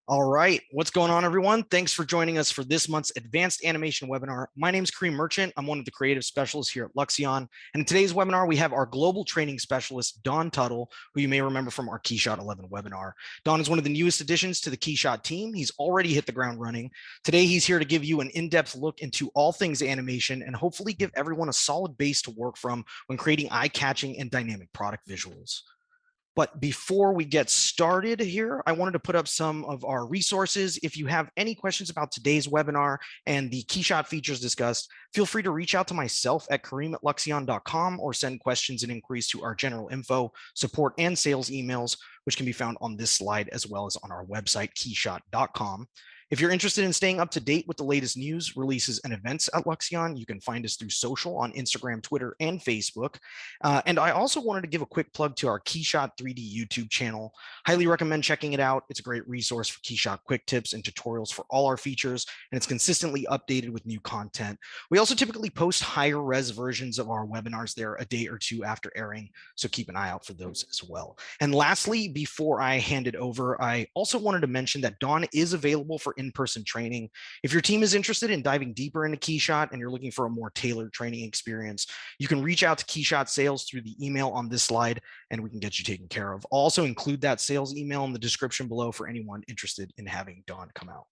All right, what's going on, everyone? Thanks for joining us for this month's Advanced Animation webinar. My name is Kareem Merchant. I'm one of the creative specialists here at Luxion. And in today's webinar, we have our global training specialist, Don Tuttle, who you may remember from our KeyShot 11 webinar. Don is one of the newest additions to the KeyShot team. He's already hit the ground running. Today, he's here to give you an in-depth look into all things animation and hopefully give everyone a solid base to work from when creating eye-catching and dynamic product visuals. But before we get started here, I wanted to put up some of our resources. If you have any questions about today's webinar and the KeyShot features discussed, feel free to reach out to myself at kareem@luxion.com or send questions and inquiries to our general info, support, and sales emails, which can be found on this slide as well as on our website, keyshot.com. If you're interested in staying up to date with the latest news, releases, and events at Luxion, you can find us through social on Instagram, Twitter, and Facebook. And I also wanted to give a quick plug to our KeyShot 3D YouTube channel. Highly recommend checking it out. It's a great resource for KeyShot quick tips and tutorials for all our features, and it's consistently updated with new content. We also typically post higher res versions of our webinars there a day or two after airing, so keep an eye out for those as well. And lastly, before I hand it over, I also wanted to mention that Dawn is available for in-person training. If your team is interested in diving deeper into KeyShot and you're looking for a more tailored training experience, you can reach out to KeyShot Sales through the email on this slide, and we can get you taken care of. I'll also include that sales email in the description below for anyone interested in having Don come out.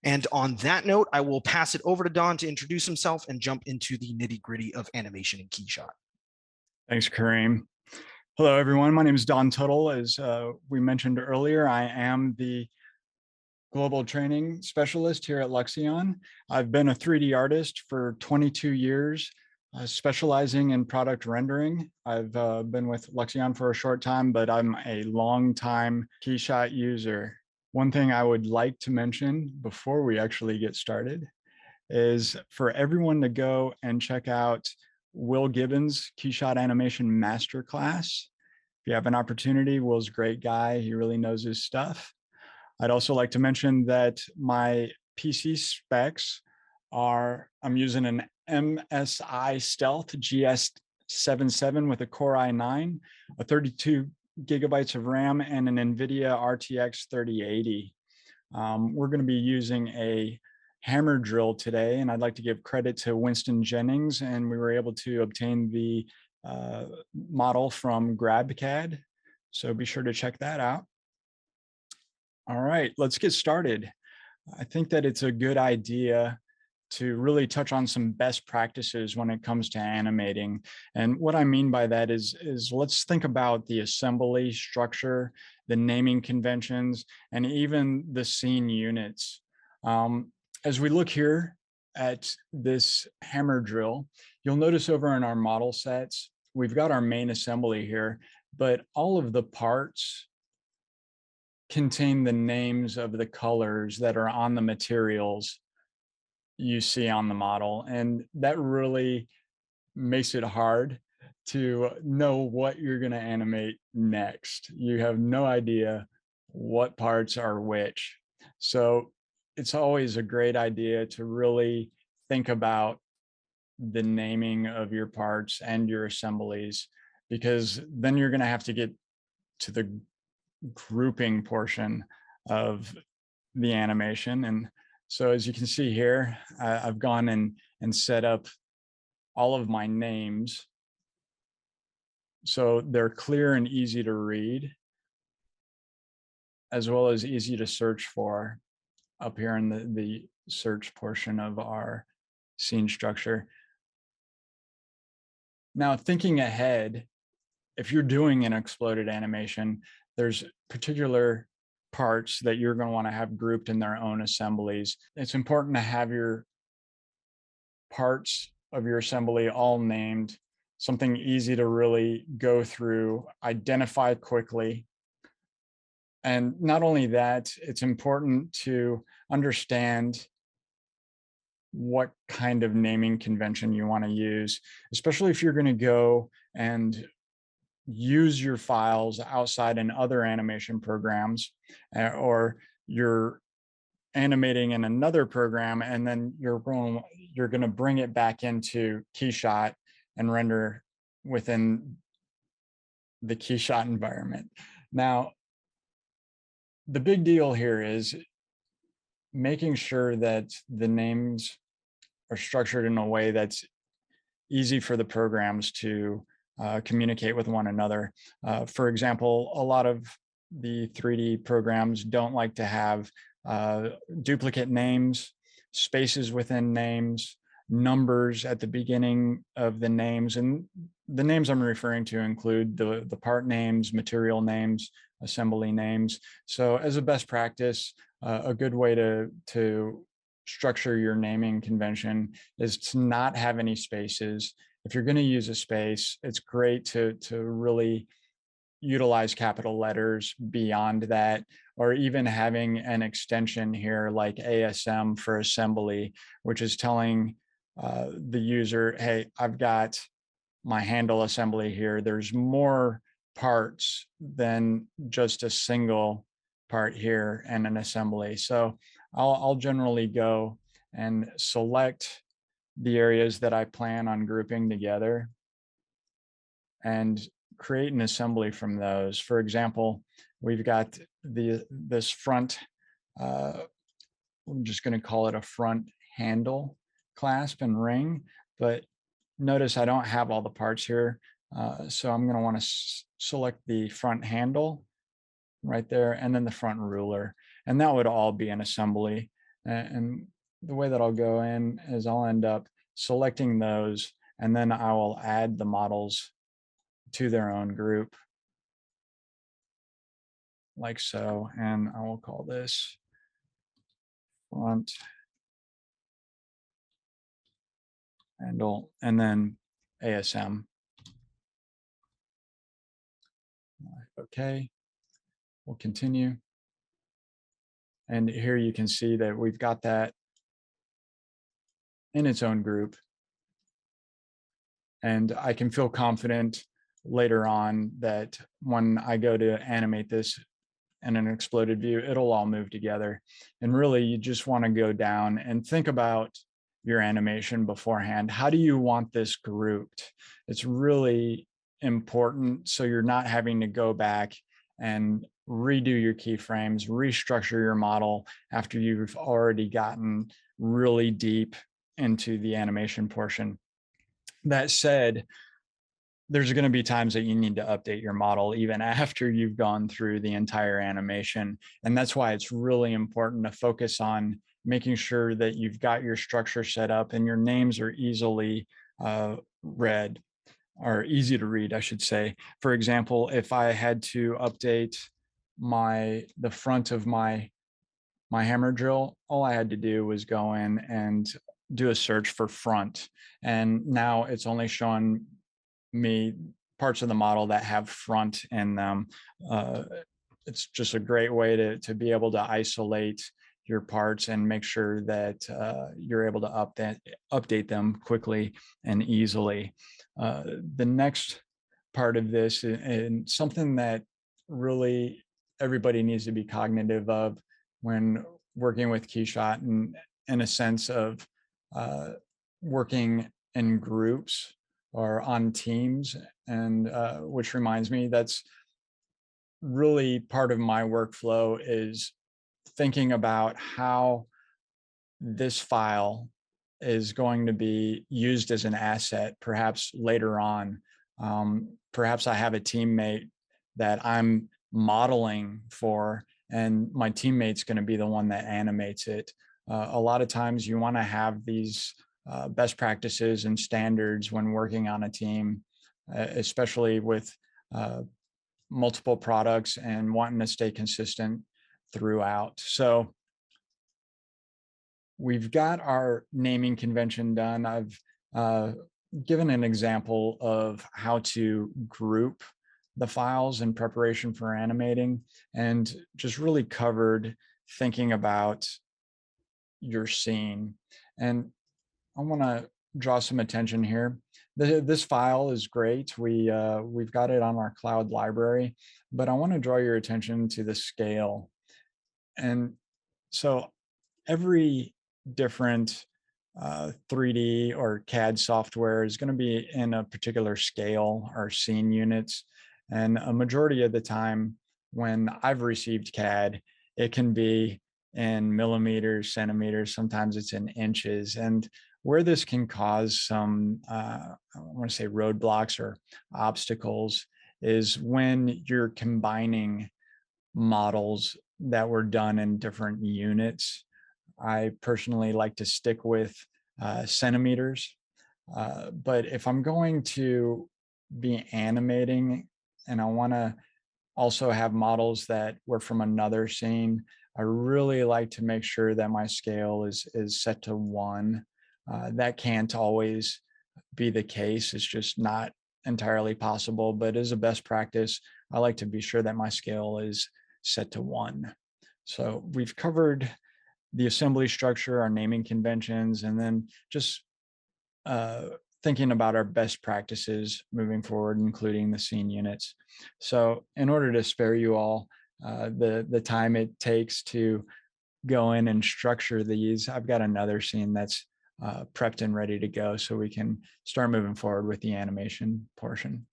And on that note, I will pass it over to Don to introduce himself and jump into the nitty-gritty of animation in KeyShot. Thanks, Kareem. Hello, everyone. My name is Don Tuttle. As we mentioned earlier, I am the global training specialist here at Luxion. I've been a 3D artist for 22 years, specializing in product rendering. I've been with Luxion for a short time, but I'm a long-time KeyShot user. One thing I would like to mention before we actually get started is for everyone to go and check out Will Gibbons' KeyShot Animation Masterclass. If you have an opportunity, Will's a great guy. He really knows his stuff. I'd also like to mention that my PC specs are, I'm using an MSI Stealth GS77 with a Core i9, a 32 gigabytes of RAM, and an NVIDIA RTX 3080. We're going to be using a hammer drill today, and I'd like to give credit to Winston Jennings, and we were able to obtain the model from GrabCAD, so be sure to check that out. All right, let's get started. I think that it's a good idea to really touch on some best practices when it comes to animating. And what I mean by that is let's think about the assembly structure, the naming conventions, and even the scene units. As we look here at this hammer drill, you'll notice over in our model sets, we've got our main assembly here, but all of the parts contain the names of the colors that are on the materials you see on the model. And that really makes it hard to know what you're going to animate next. You have no idea what parts are which. So it's always a great idea to really think about the naming of your parts and your assemblies, because then you're going to have to get to the grouping portion of the animation. And so as you can see here, I've gone and set up all of my names so they're clear and easy to read, as well as easy to search for up here in the search portion of our scene structure. Now, thinking ahead, if you're doing an exploded animation, there's particular parts that you're going to want to have grouped in their own assemblies. It's important to have your parts of your assembly all named, something easy to really go through, identify quickly. And not only that, it's important to understand what kind of naming convention you want to use, especially if you're going to go and use your files outside in other animation programs, or you're animating in another program and then you're going to bring it back into KeyShot and render within the KeyShot environment. Now, The big deal here is making sure that the names are structured in a way that's easy for the programs to communicate with one another. For example, a lot of the 3D programs don't like to have duplicate names, spaces within names, numbers at the beginning of the names. And the names I'm referring to include the part names, material names, assembly names. So as a best practice, a good way to structure your naming convention is to not have any spaces. If you're going to use a space, it's great to really utilize capital letters beyond that, or even having an extension here like ASM for assembly, which is telling the user, hey, I've got my handle assembly here. There's more parts than just a single part here and an assembly. So I'll generally go and select the areas that I plan on grouping together and create an assembly from those. For example, we've got this front, I'm just going to call it a front handle clasp and ring, but notice I don't have all the parts here. So I'm going to want to select the front handle right there, and then the front ruler, and that would all be an assembly. And the way that I'll go in is I'll end up selecting those, and then I will add the models to their own group like so. And I will call this front handle and then ASM. Okay, we'll continue. And here you can see that we've got that in its own group. And I can feel confident later on that when I go to animate this in an exploded view, it'll all move together. And really, you just want to go down and think about your animation beforehand. How do you want this grouped? It's really important so you're not having to go back and redo your keyframes, restructure your model after you've already gotten really deep into the animation portion. That said, there's going to be times that you need to update your model even after you've gone through the entire animation. And that's why it's really important to focus on making sure that you've got your structure set up and your names are easily read, or easy to read, I should say. For example, if I had to update the front of my hammer drill, all I had to do was go in and do a search for front. And now it's only showing me parts of the model that have front in them. It's just a great way to be able to isolate your parts and make sure that you're able to update them quickly and easily. The next part of this, and something that really everybody needs to be cognitive of when working with KeyShot, and in a sense of working in groups or on teams, and which reminds me, that's really part of my workflow, is thinking about how this file is going to be used as an asset, perhaps later on. Perhaps I have a teammate that I'm modeling for, and my teammate's going to be the one that animates it. A lot of times you want to have these best practices and standards when working on a team, especially with multiple products and wanting to stay consistent throughout. So we've got our naming convention done. I've given an example of how to group the files in preparation for animating, and just really covered thinking about your scene. And I want to draw some attention here. This file is great. We've got it on our cloud library, but I want to draw your attention to the scale. And so every different 3D or CAD software is going to be in a particular scale or scene units. And a majority of the time when I've received CAD, it can be in millimeters, centimeters, sometimes it's in inches. And where this can cause some, I want to say roadblocks or obstacles is when you're combining models that were done in different units. I personally like to stick with centimeters. But if I'm going to be animating and I want to also have models that were from another scene, I really like to make sure that my scale is set to 1. That can't always be the case. It's just not entirely possible, but as a best practice, I like to be sure that my scale is set to 1. So we've covered the assembly structure, our naming conventions, and then just uh, thinking about our best practices moving forward, including the scene units. So in order to spare you all the time it takes to go in and structure these, I've got another scene that's prepped and ready to go so we can start moving forward with the animation portion.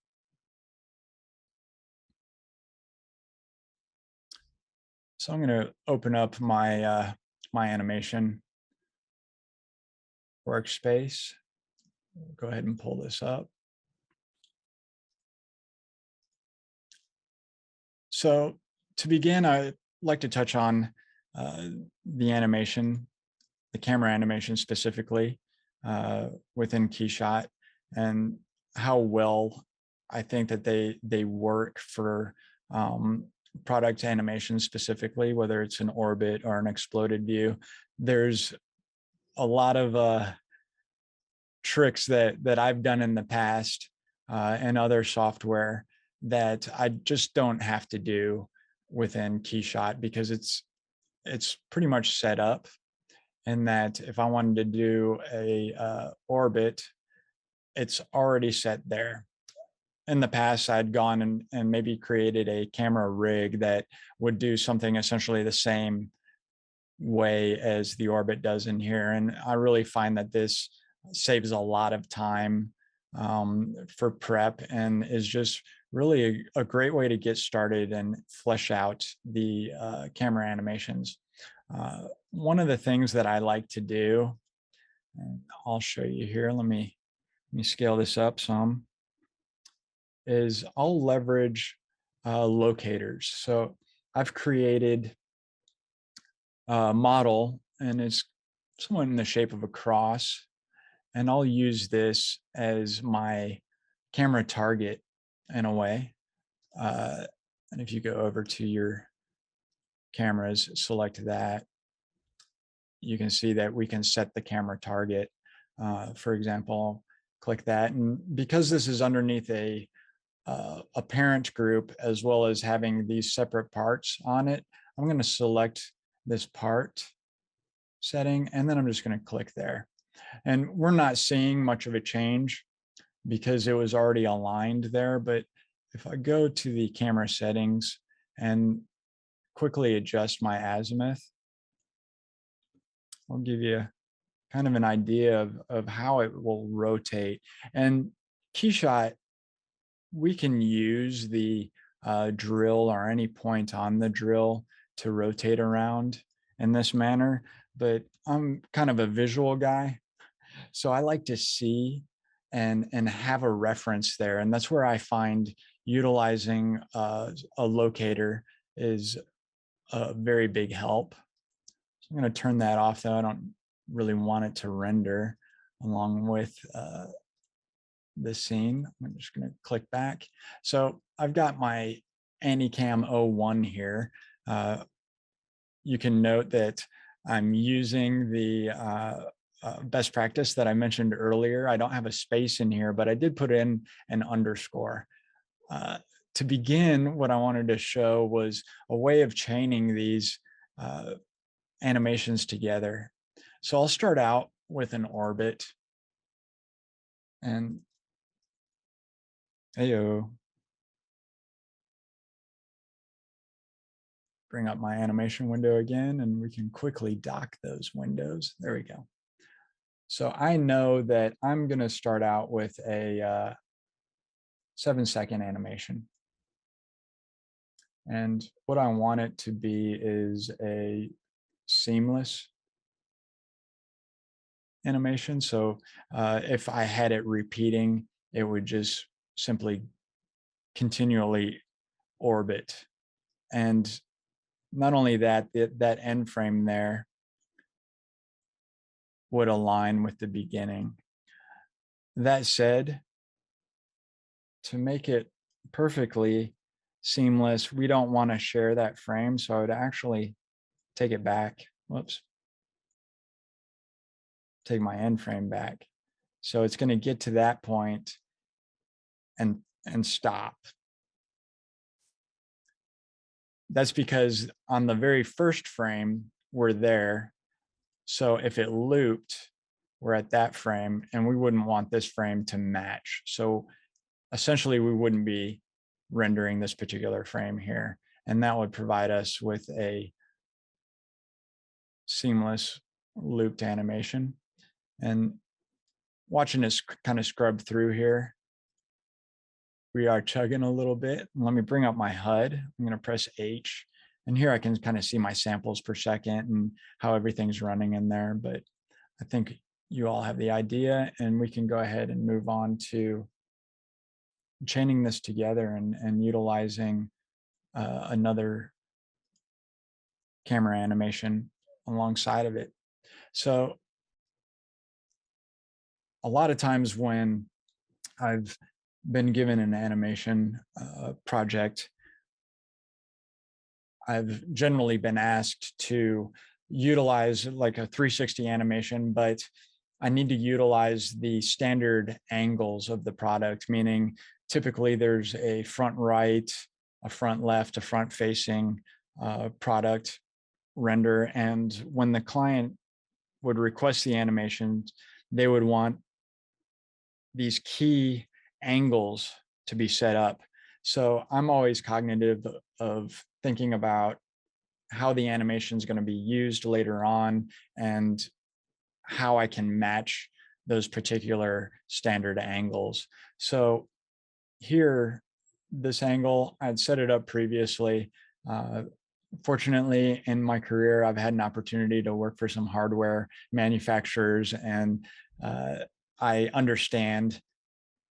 So I'm going to open up my my animation workspace. Go ahead and pull this up. So to begin, I'd like to touch on the animation, the camera animation specifically within KeyShot, and how well I think that they work for product animation specifically, whether it's an orbit or an exploded view. There's a lot of tricks that I've done in the past and other software that I just don't have to do within KeyShot because it's pretty much set up. And that if I wanted to do a orbit, it's already set there. In the past, I'd gone and maybe created a camera rig that would do something essentially the same way as the orbit does in here. And I really find that this saves a lot of time for prep and is just really a great way to get started and flesh out the camera animations. One of the things that I like to do, and I'll show you here, let me scale this up some, is I'll leverage locators. So I've created a model and it's somewhat in the shape of a cross. And I'll use this as my camera target in a way. And if you go over to your cameras, select that, you can see that we can set the camera target. For example, click that. And because this is underneath a parent group, as well as having these separate parts on it, I'm going to select this part setting, and then I'm just going to click there. And we're not seeing much of a change because it was already aligned there. But if I go to the camera settings and quickly adjust my azimuth, I'll give you kind of an idea of how it will rotate. And KeyShot, we can use the drill or any point on the drill to rotate around in this manner, but I'm kind of a visual guy. So I like to see and have a reference there. And that's where I find utilizing a locator is a very big help. So I'm going to turn that off though. I don't really want it to render along with the scene. I'm just going to click back. So I've got my Anycam 01 here. You can note that I'm using the best practice that I mentioned earlier. I don't have a space in here, but I did put in an underscore. To begin, what I wanted to show was a way of chaining these animations together. So I'll start out with an orbit. And heyo, bring up my animation window again, and we can quickly dock those windows. There we go. So I know that I'm going to start out with a 7-second animation. And what I want it to be is a seamless animation. So if I had it repeating, it would just simply continually orbit. And not only that, that end frame there would align with the beginning. That said, to make it perfectly seamless, we don't want to share that frame. So I would actually take it back. Whoops. Take my end frame back. So it's going to get to that point and stop. That's because on the very first frame, we're there. So if it looped, we're at that frame, and we wouldn't want this frame to match. So essentially, we wouldn't be rendering this particular frame here. And that would provide us with a seamless looped animation. And watching this kind of scrub through here, we are chugging a little bit. Let me bring up my HUD. I'm going to press H. And here I can kind of see my samples per second and how everything's running in there. But I think you all have the idea, and we can go ahead and move on to chaining this together and utilizing another camera animation alongside of it. So a lot of times when I've been given an animation project, I've generally been asked to utilize like a 360 animation, but I need to utilize the standard angles of the product, meaning typically there's a front right, a front left, a front facing product render. And when the client would request the animation, they would want these key angles to be set up. So I'm always cognitive of thinking about how the animation is going to be used later on and how I can match those particular standard angles. So here, this angle, I'd set it up previously. Fortunately, in my career, I've had an opportunity to work for some hardware manufacturers, and I understand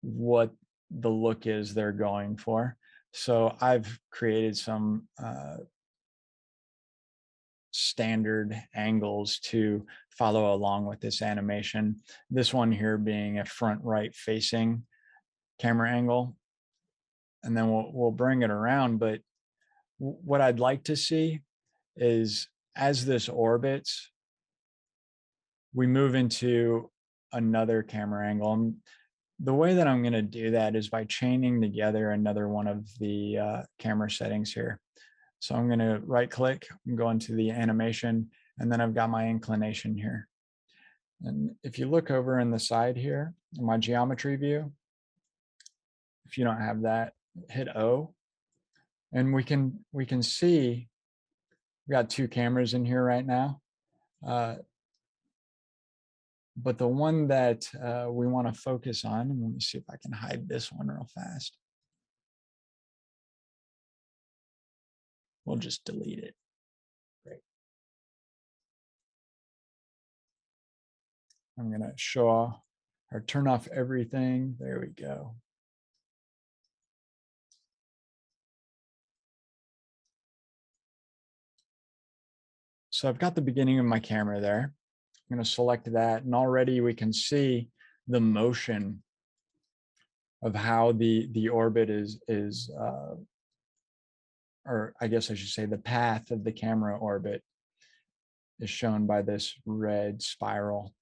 what the look is they're going for. So I've created some standard angles to follow along with this animation. This one here being a front right facing camera angle. And then we'll bring it around. But what I'd like to see is as this orbits, we move into another camera angle. And the way that I'm going to do that is by chaining together another one of the camera settings here. So I'm going to right click and go into the animation, and then I've got my inclination here. And if you look over in the side here, in my geometry view, if you don't have that, hit O, and we can see we got two cameras in here right now. But the one that we want to focus on, and let me see if I can hide this one real fast. We'll just delete it. Great. I'm going to show or turn off everything. There we go. So I've got the beginning of my camera there. I'm going to select that, and already we can see the motion of how the orbit is or I guess I should say the path of the camera orbit is shown by this red spiral.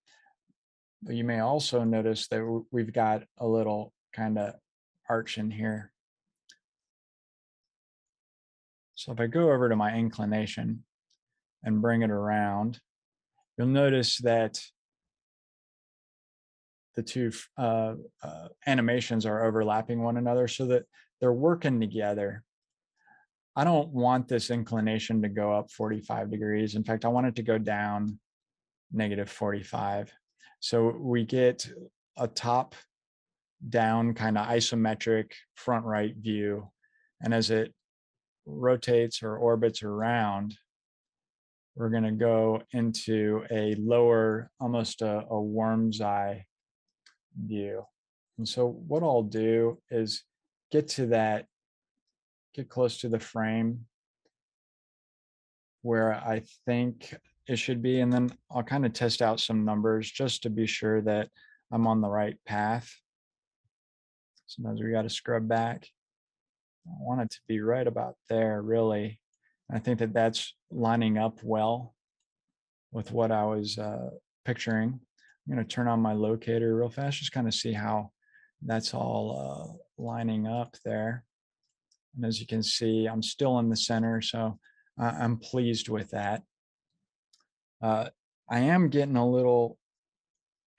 But you may also notice that we've got a little kind of arch in here. So if I go over to my inclination and bring it around, you'll notice that the two animations are overlapping one another so that they're working together. I don't want this inclination to go up 45 degrees. In fact, I want it to go down -45. So we get a top down kind of isometric front right view. And as it rotates or orbits around, we're going to go into a lower, almost a worm's eye view. And so what I'll do is get close to the frame where I think it should be, and then I'll kind of test out some numbers just to be sure that I'm on the right path. Sometimes we got to scrub back. I want it to be right about there, really. I think that that's lining up well with what I was picturing. I'm going to turn on my locator real fast, just kind of see how that's all lining up there. And as you can see, I'm still in the center, so I'm pleased with that. I am getting a little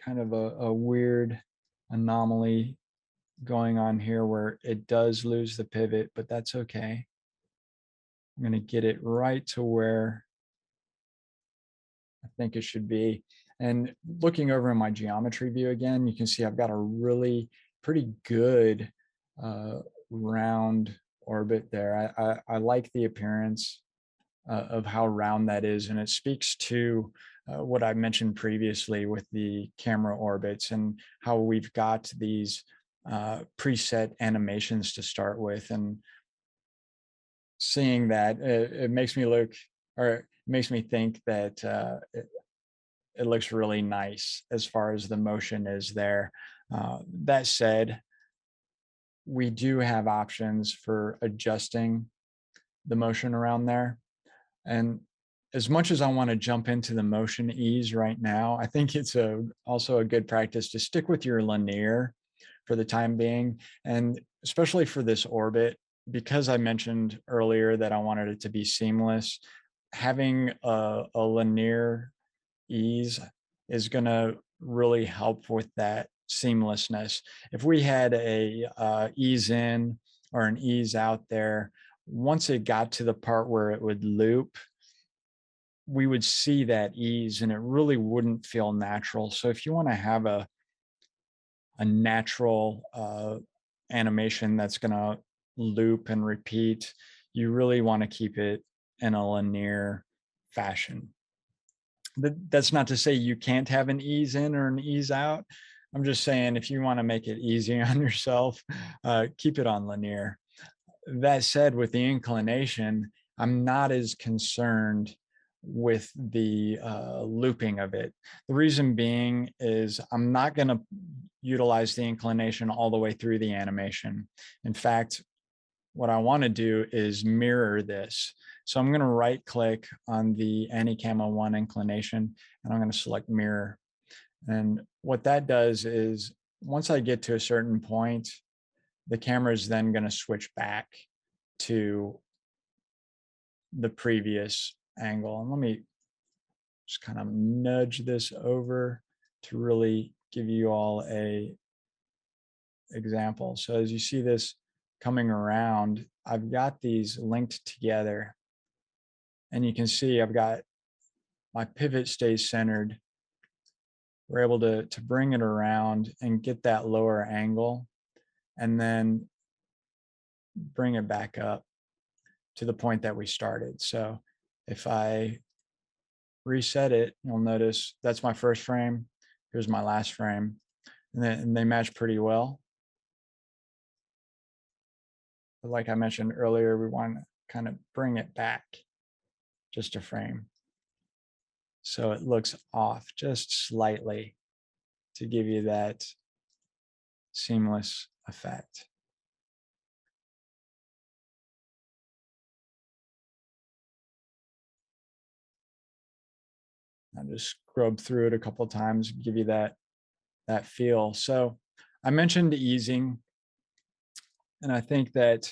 kind of a weird anomaly going on here where it does lose the pivot, but that's okay. I'm going to get it right to where I think it should be. And looking over in my geometry view again, you can see I've got a really pretty good round orbit there. I like the appearance of how round that is, and it speaks to what I mentioned previously with the camera orbits and how we've got these preset animations to start with. And seeing that, it makes me look, or it makes me think that it looks really nice as far as the motion is there. That said, we do have options for adjusting the motion around there. And as much as I want to jump into the motion ease right now, I think it's also a good practice to stick with your linear for the time being. And especially for this orbit, because I mentioned earlier that I wanted it to be seamless, having a linear ease is going to really help with that seamlessness. If we had a ease in or an ease out there, once it got to the part where it would loop, we would see that ease and it really wouldn't feel natural. So if you want to have a natural animation that's going to loop and repeat, you really want to keep it in a linear fashion. That's not to say you can't have an ease in or an ease out. I'm just saying if you want to make it easy on yourself, keep it on linear. That said, with the inclination, I'm not as concerned with the looping of it. The reason being is I'm not going to utilize the inclination all the way through the animation. In fact, what I want to do is mirror this. So I'm going to right click on the Anycamo 1 inclination, and I'm going to select mirror. And what that does is once I get to a certain point, the camera is then going to switch back to the previous angle. And let me just kind of nudge this over to really give you all a example. So as you see this coming around, I've got these linked together, and you can see I've got my pivot stays centered. We're able to bring it around and get that lower angle, and then bring it back up to the point that we started. So if I reset it, you'll notice that's my first frame. Here's my last frame, and they match pretty well. But like I mentioned earlier, we want to kind of bring it back just a frame, so it looks off just slightly to give you that seamless effect. I'll just scrub through it a couple of times, give you that feel. So I mentioned easing, and I think that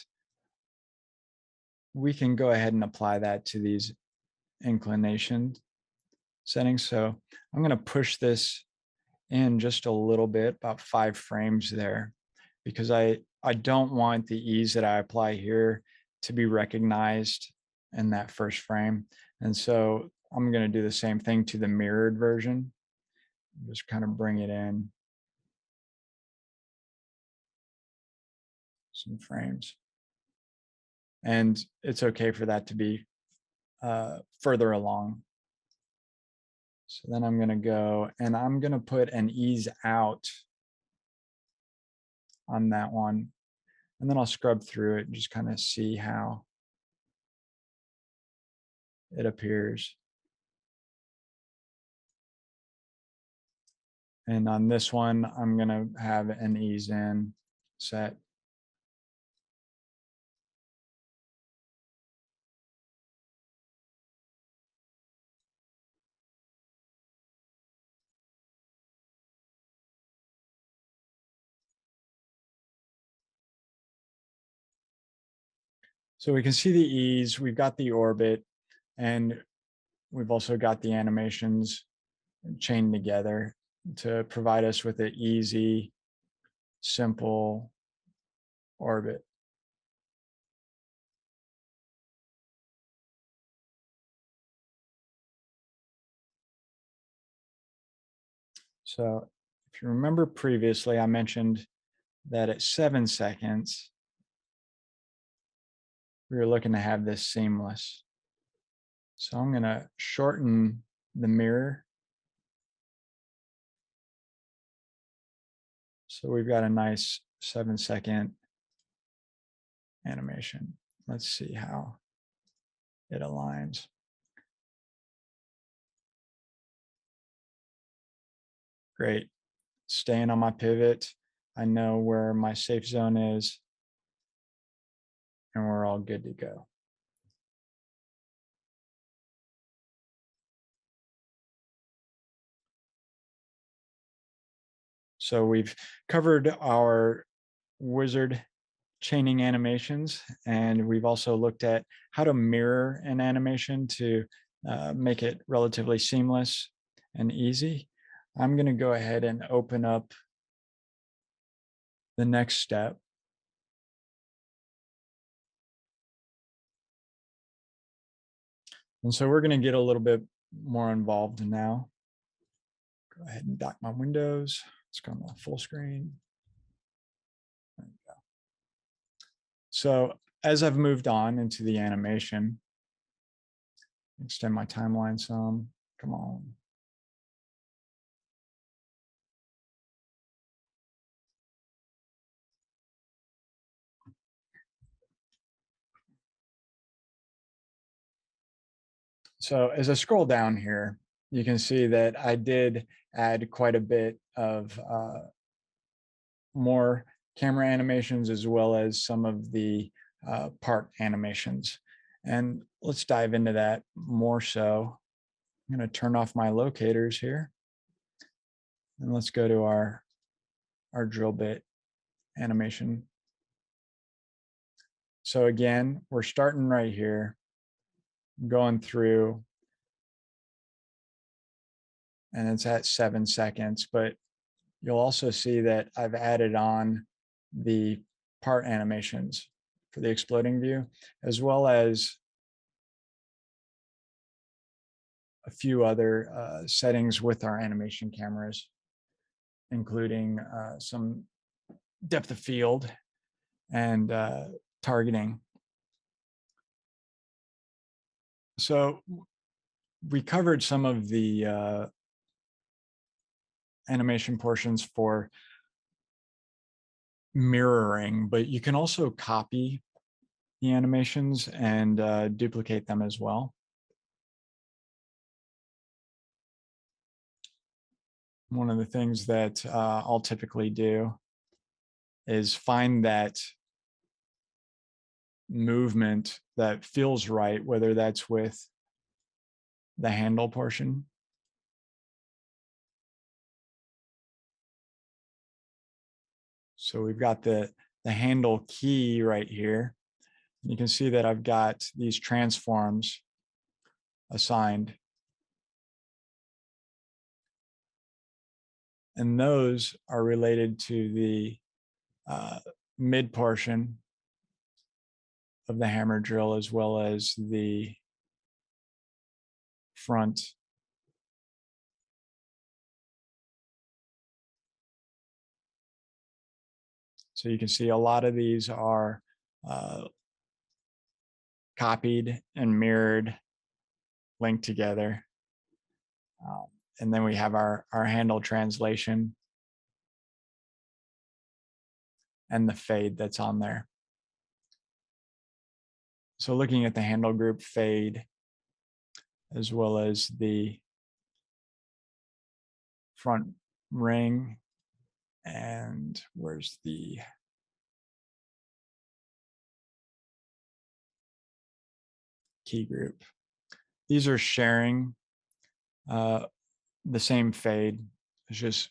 we can go ahead and apply that to these inclination settings. So I'm going to push this in just a little bit, about 5 frames there, because I don't want the ease that I apply here to be recognized in that first frame. And so I'm going to do the same thing to the mirrored version. Just kind of bring it in some frames. and it's okay for that to be further along. So then I'm going to go and I'm going to put an ease out on that one. And then I'll scrub through it and just kind of see how it appears. And on this one, I'm going to have an ease in set. So we can see the ease, we've got the orbit, and we've also got the animations chained together to provide us with an easy, simple orbit. So if you remember previously, I mentioned that at 7 seconds, we were looking to have this seamless. So I'm going to shorten the mirror. So we've got a nice 7-second animation. Let's see how it aligns. Great. Staying on my pivot. I know where my safe zone is, and we're all good to go. So we've covered our wizard chaining animations, and we've also looked at how to mirror an animation to make it relatively seamless and easy. I'm going to go ahead and open up the next step. And so we're going to get a little bit more involved now. Go ahead and dock my windows. Let's go on full screen. There we go. So as I've moved on into the animation, extend my timeline some. Come on. So as I scroll down here, you can see that I did add quite a bit of more camera animations as well as some of the part animations. And let's dive into that more so. I'm going to turn off my locators here. And let's go to our drill bit animation. So again, we're starting right here, going through, and it's at 7 seconds, but you'll also see that I've added on the part animations for the exploding view, as well as a few other settings with our animation cameras, including some depth of field and targeting. So we covered some of the animation portions for mirroring, but you can also copy the animations and duplicate them as well. One of the things that I'll typically do is find that movement that feels right, whether that's with the handle portion. So we've got the handle key right here. You can see that I've got these transforms assigned. And those are related to the mid portion of the hammer drill as well as the front. So you can see a lot of these are copied and mirrored, linked together. And then we have our handle translation and the fade that's on there. So looking at the handle group fade, as well as the front ring, and where's the key group? These are sharing the same fade. It's just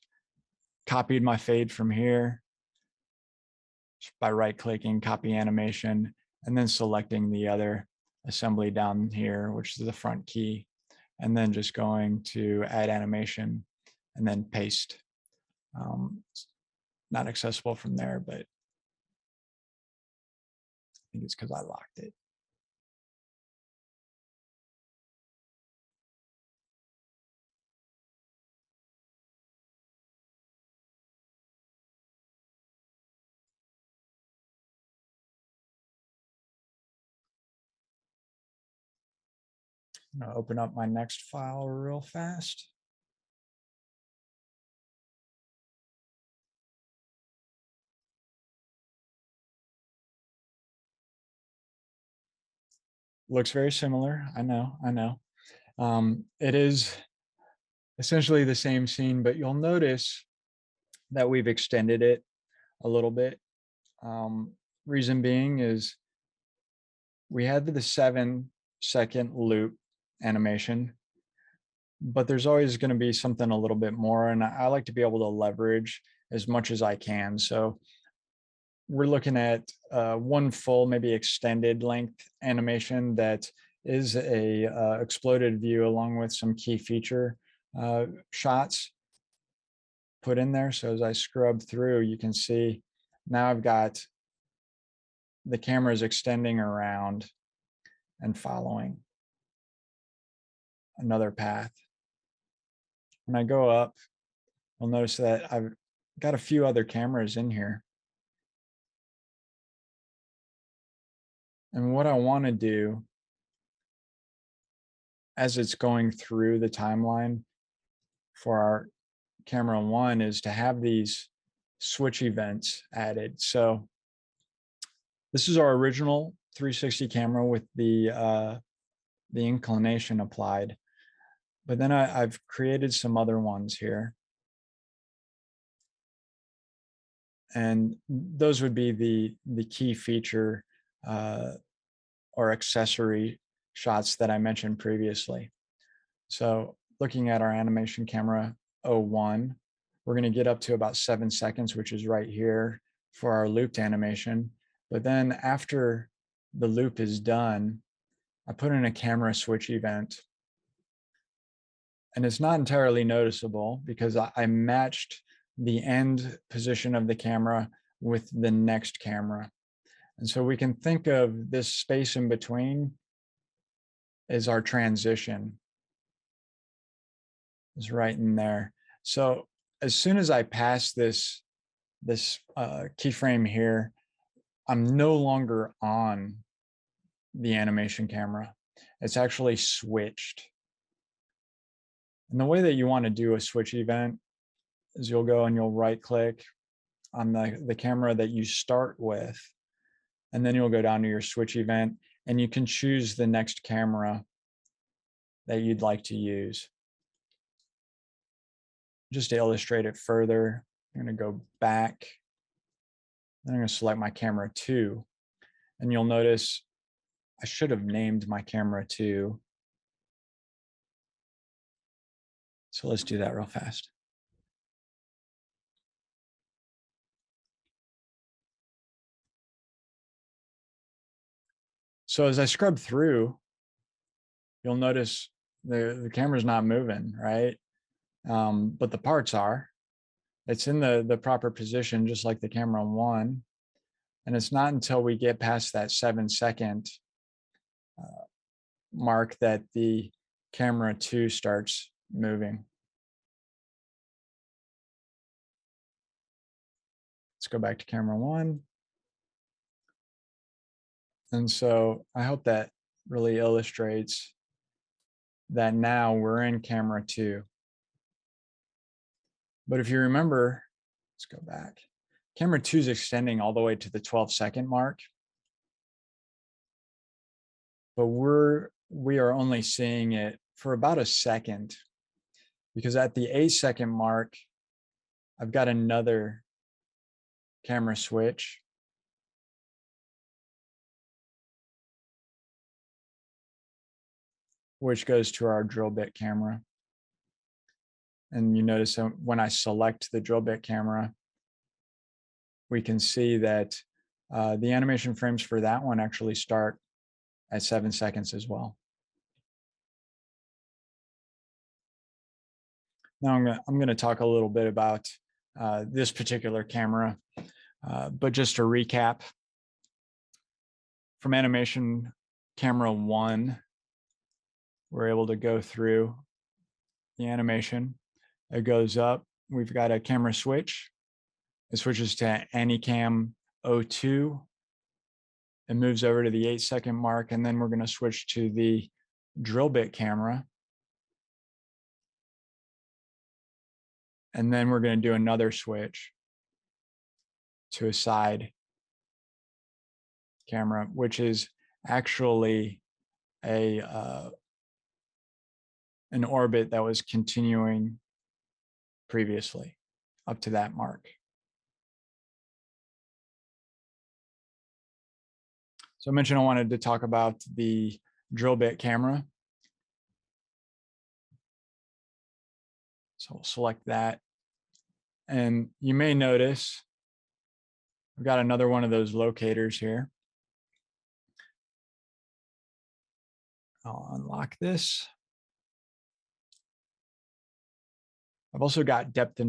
copied my fade from here by right-clicking, copy animation, and then selecting the other assembly down here, which is the front key, and then just going to add animation and then paste. It's not accessible from there, but I think it's because I locked it. I'm gonna open up my next file real fast. Looks very similar. I know. It is essentially the same scene, but you'll notice that we've extended it a little bit. Reason being is we had the 7-second loop animation, but there's always going to be something a little bit more. And I like to be able to leverage as much as I can. So we're looking at one full, maybe extended length animation that is a exploded view along with some key feature shots put in there. So as I scrub through, you can see now I've got the camera is extending around and following another path. When I go up, you'll notice that I've got a few other cameras in here. And what I want to do as it's going through the timeline for our camera one is to have these switch events added. So this is our original 360 camera with the inclination applied. But then I've created some other ones here. And those would be the key feature or accessory shots that I mentioned previously. So looking at our animation camera 01, we're going to get up to about 7 seconds, which is right here for our looped animation. But then after the loop is done, I put in a camera switch event. And it's not entirely noticeable because I matched the end position of the camera with the next camera. And so we can think of this space in between as our transition. Is right in there. So as soon as I pass this keyframe here, I'm no longer on the animation camera. It's actually switched. And the way that you want to do a switch event is you'll go and you'll right click on the camera that you start with, and then you'll go down to your switch event and you can choose the next camera that you'd like to use. Just to illustrate it further, I'm going to go back. Then I'm going to select my camera 2. And you'll notice I should have named my camera 2. So let's do that real fast. So as I scrub through, you'll notice the camera's not moving, right? But the parts are. It's in the proper position, just like the camera 1. And it's not until we get past that 7-second mark that the camera 2 starts moving. Let's go back to camera 1. And so I hope that really illustrates that now we're in camera 2. But if you remember, let's go back. Camera 2 is extending all the way to the 12-second mark. But we are only seeing it for about a second, because at the 8-second mark, I've got another camera switch. Which goes to our drill bit camera. And you notice that when I select the drill bit camera, we can see that the animation frames for that one actually start at 7 seconds as well. Now I'm going to talk a little bit about this particular camera, but just to recap, from animation camera 1, we're able to go through the animation. It goes up. We've got a camera switch. It switches to Anycam 02. It moves over to the 8-second mark, and then we're going to switch to the drill bit camera. And then we're going to do another switch to a side camera, which is actually an orbit that was continuing previously up to that mark. So I mentioned I wanted to talk about the drill bit camera. So we'll select that. And you may notice we've got another one of those locators here. I'll unlock this. I've also got depth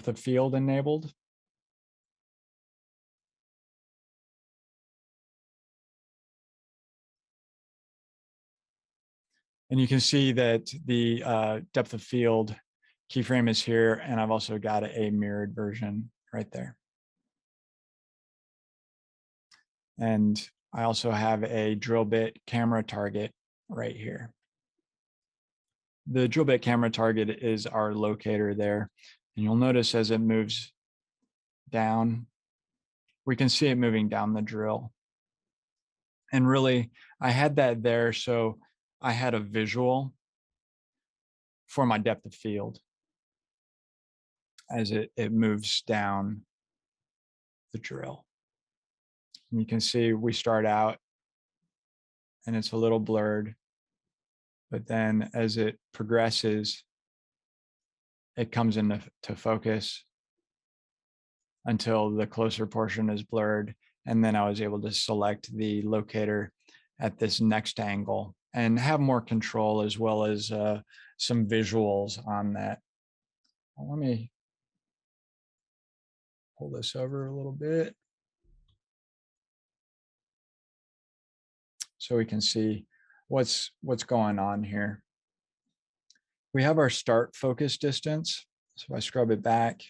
of field enabled. And you can see that the depth of field keyframe is here, and I've also got a mirrored version right there. And I also have a drill bit camera target right here. The drill bit camera target is our locator there. And you'll notice as it moves down, we can see it moving down the drill. And really, I had that there so I had a visual for my depth of field as it moves down the drill. And you can see we start out and it's a little blurred, but then as it progresses, it comes into focus until the closer portion is blurred. And then I was able to select the locator at this next angle and have more control, as well as some visuals on that. Well, let me pull this over a little bit so we can see what's going on here. We have our start focus distance. So if I scrub it back,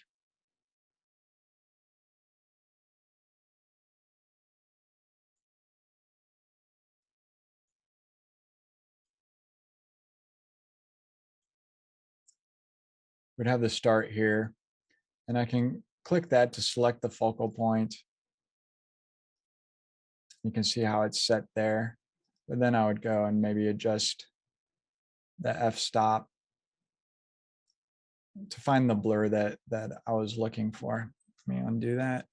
we'd have the start here, and I can click that to select the focal point. You can see how it's set there, but then I would go and maybe adjust the f-stop to find the blur that I was looking for. Let me undo that.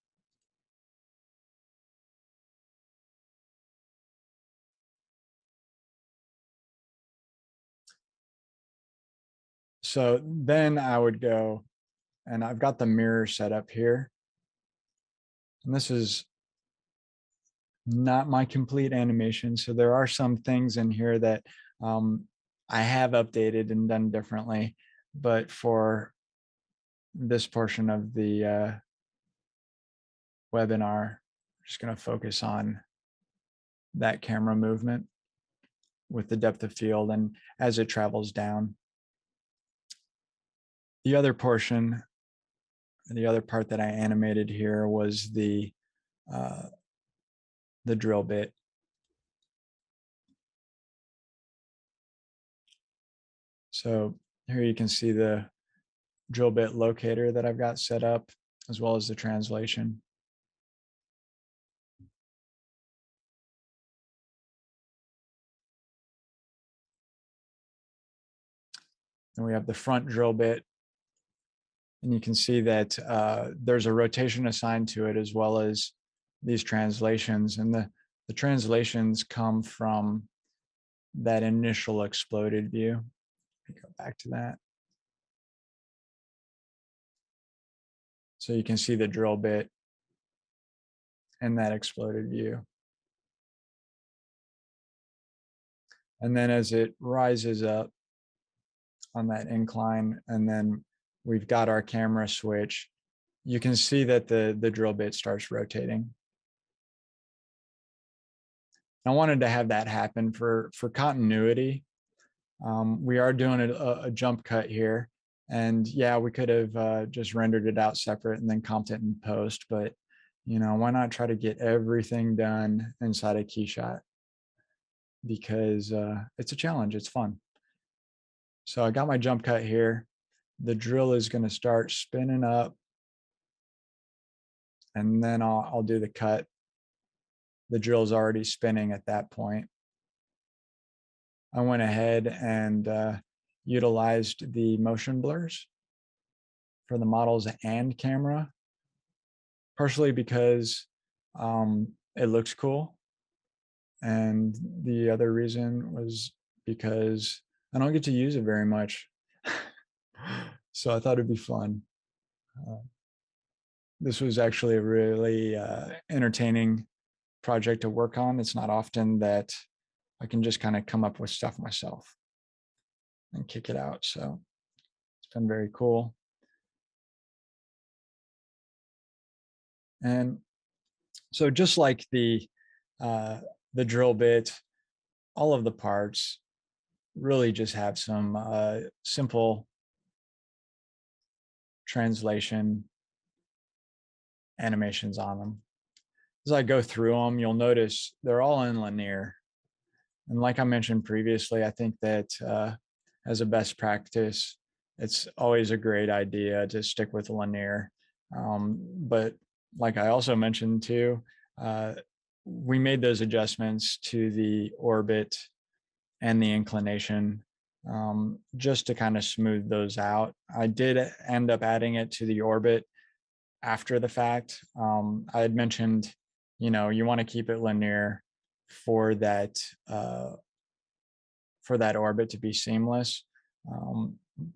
So then I would go, and I've got the mirror set up here. And this is not my complete animation. So there are some things in here that I have updated and done differently. But for this portion of the webinar, I'm just going to focus on that camera movement with the depth of field and as it travels down. The other portion, the other part that I animated here was the drill bit. So here you can see the drill bit locator that I've got set up, as well as the translation. And we have the front drill bit, and you can see that there's a rotation assigned to it, as well as these translations. And the translations come from that initial exploded view. Let me go back to that. So you can see the drill bit and that exploded view. And then as it rises up on that incline, and then we've got our camera switch, you can see that the drill bit starts rotating. I wanted to have that happen for continuity. We are doing a jump cut here, and yeah, we could have just rendered it out separate and then comped it in post, but why not try to get everything done inside of KeyShot? Because it's a challenge, it's fun. So I got my jump cut here. The drill is going to start spinning up, and then I'll do the cut. The drill's already spinning at that point. I went ahead and utilized the motion blurs for the models and camera, partially because it looks cool. And the other reason was because I don't get to use it very much. So I thought it'd be fun. This was actually a really entertaining project to work on. It's not often that I can just kind of come up with stuff myself and kick it out. So it's been very cool. And so just like the drill bit, all of the parts really just have some simple translation animations on them. As I go through them, you'll notice they're all in linear. And like I mentioned previously, I think that as a best practice, it's always a great idea to stick with linear. But like I also mentioned too, we made those adjustments to the orbit and the inclination just to kind of smooth those out. I did end up adding it to the orbit after the fact. I had mentioned, you want to keep it linear for that orbit to be seamless,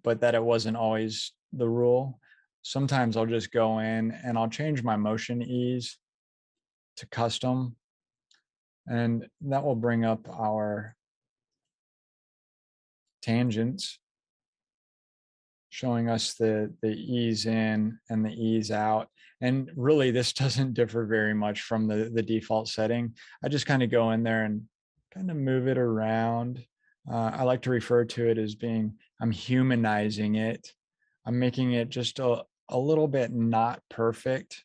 but that it wasn't always the rule. Sometimes I'll just go in and I'll change my motion ease to custom, and that will bring up our tangents, showing us the ease in and the ease out. And really, this doesn't differ very much from the default setting. I just kind of go in there and kind of move it around. I like to refer to it as I'm humanizing it. I'm making it just a little bit not perfect.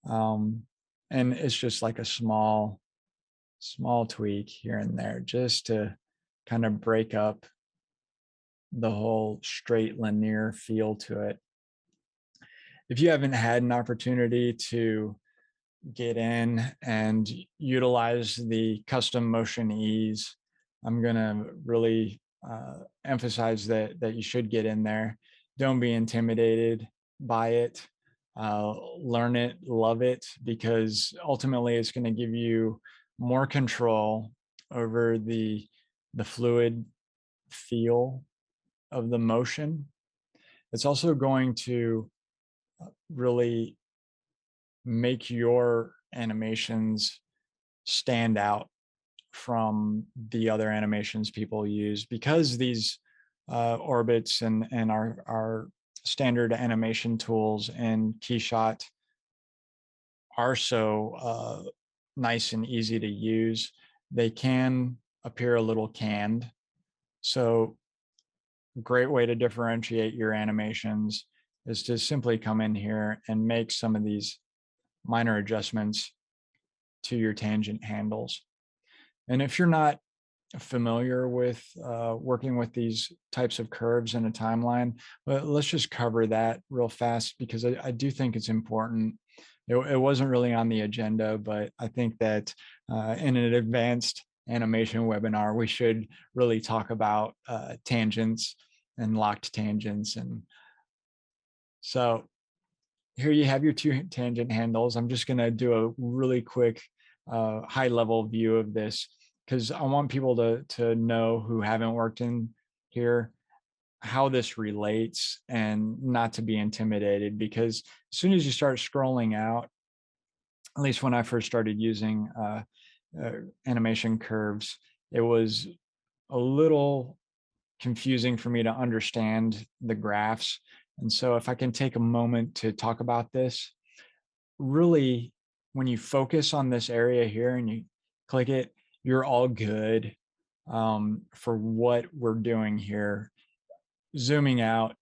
And it's just like a small tweak here and there, just to kind of break up the whole straight linear feel to it. If you haven't had an opportunity to get in and utilize the custom motion ease, I'm going to really emphasize that you should get in there. Don't be intimidated by it. Learn it, love it, because ultimately it's going to give you more control over the fluid feel of the motion. It's also going to really make your animations stand out from the other animations people use, because these orbits and our standard animation tools and KeyShot are so nice and easy to use. They can appear a little canned. So great way to differentiate your animations is to simply come in here and make some of these minor adjustments to your tangent handles. And if you're not familiar with working with these types of curves in a timeline, but let's just cover that real fast because I do think it's important. It wasn't really on the agenda, but I think that in an advanced animation webinar, we should really talk about tangents and locked tangents. And so here you have your two tangent handles. I'm just going to do a really quick high level view of this because I want people to know who haven't worked in here how this relates and not to be intimidated, because as soon as you start scrolling out, at least when I first started using animation curves, it was a little confusing for me to understand the graphs. And so if I can take a moment to talk about this, really, when you focus on this area here and you click it, you're all good for what we're doing here. Zooming out,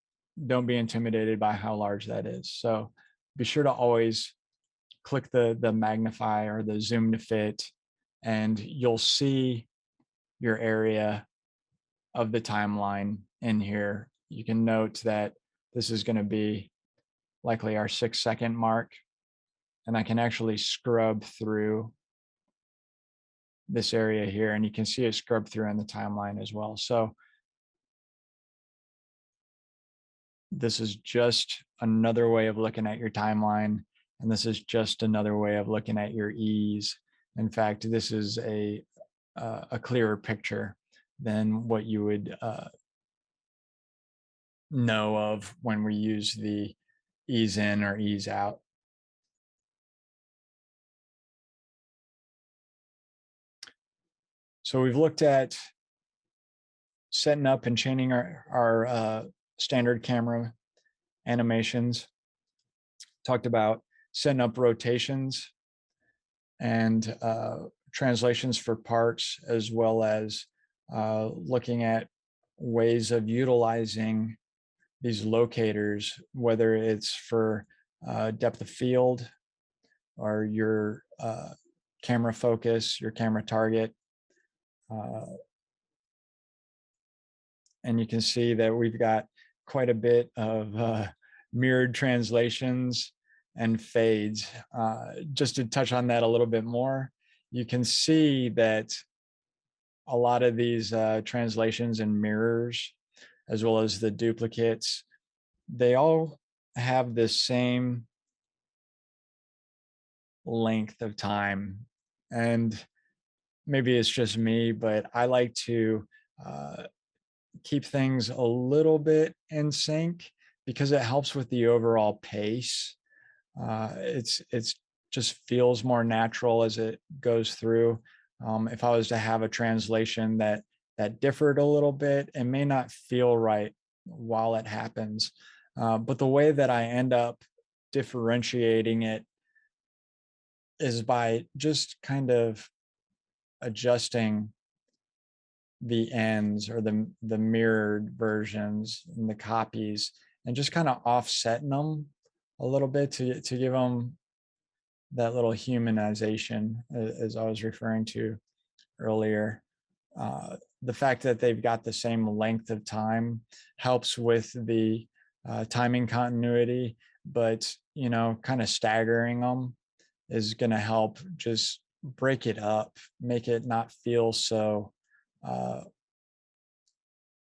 don't be intimidated by how large that is. So be sure to always click the magnify or the zoom to fit, and you'll see your area of the timeline in here. You can note that this is going to be likely our 6-second mark, and I can actually scrub through this area here, and you can see it scrub through in the timeline as well. So this is just another way of looking at your timeline, and this is just another way of looking at your ease. In fact, this is a clearer picture than what you would know of when we use the ease in or ease out. So we've looked at setting up and chaining our standard camera animations, talked about setting up rotations and translations for parts, as well as looking at ways of utilizing these locators, whether it's for depth of field or your camera focus, your camera target. And you can see that we've got quite a bit of mirrored translations and fades. Just to touch on that a little bit more, you can see that a lot of these translations and mirrors, as well as the duplicates, they all have the same length of time. And maybe it's just me, but I like to keep things a little bit in sync because it helps with the overall pace. It's just feels more natural as it goes through. If I was to have a translation that differed a little bit, it may not feel right while it happens. But the way that I end up differentiating it is by just kind of adjusting the ends or the mirrored versions and the copies, and just kind of offsetting them a little bit to give them that little humanization, as I was referring to earlier. The fact that they've got the same length of time helps with the timing continuity, but kind of staggering them is going to help just break it up, make it not feel so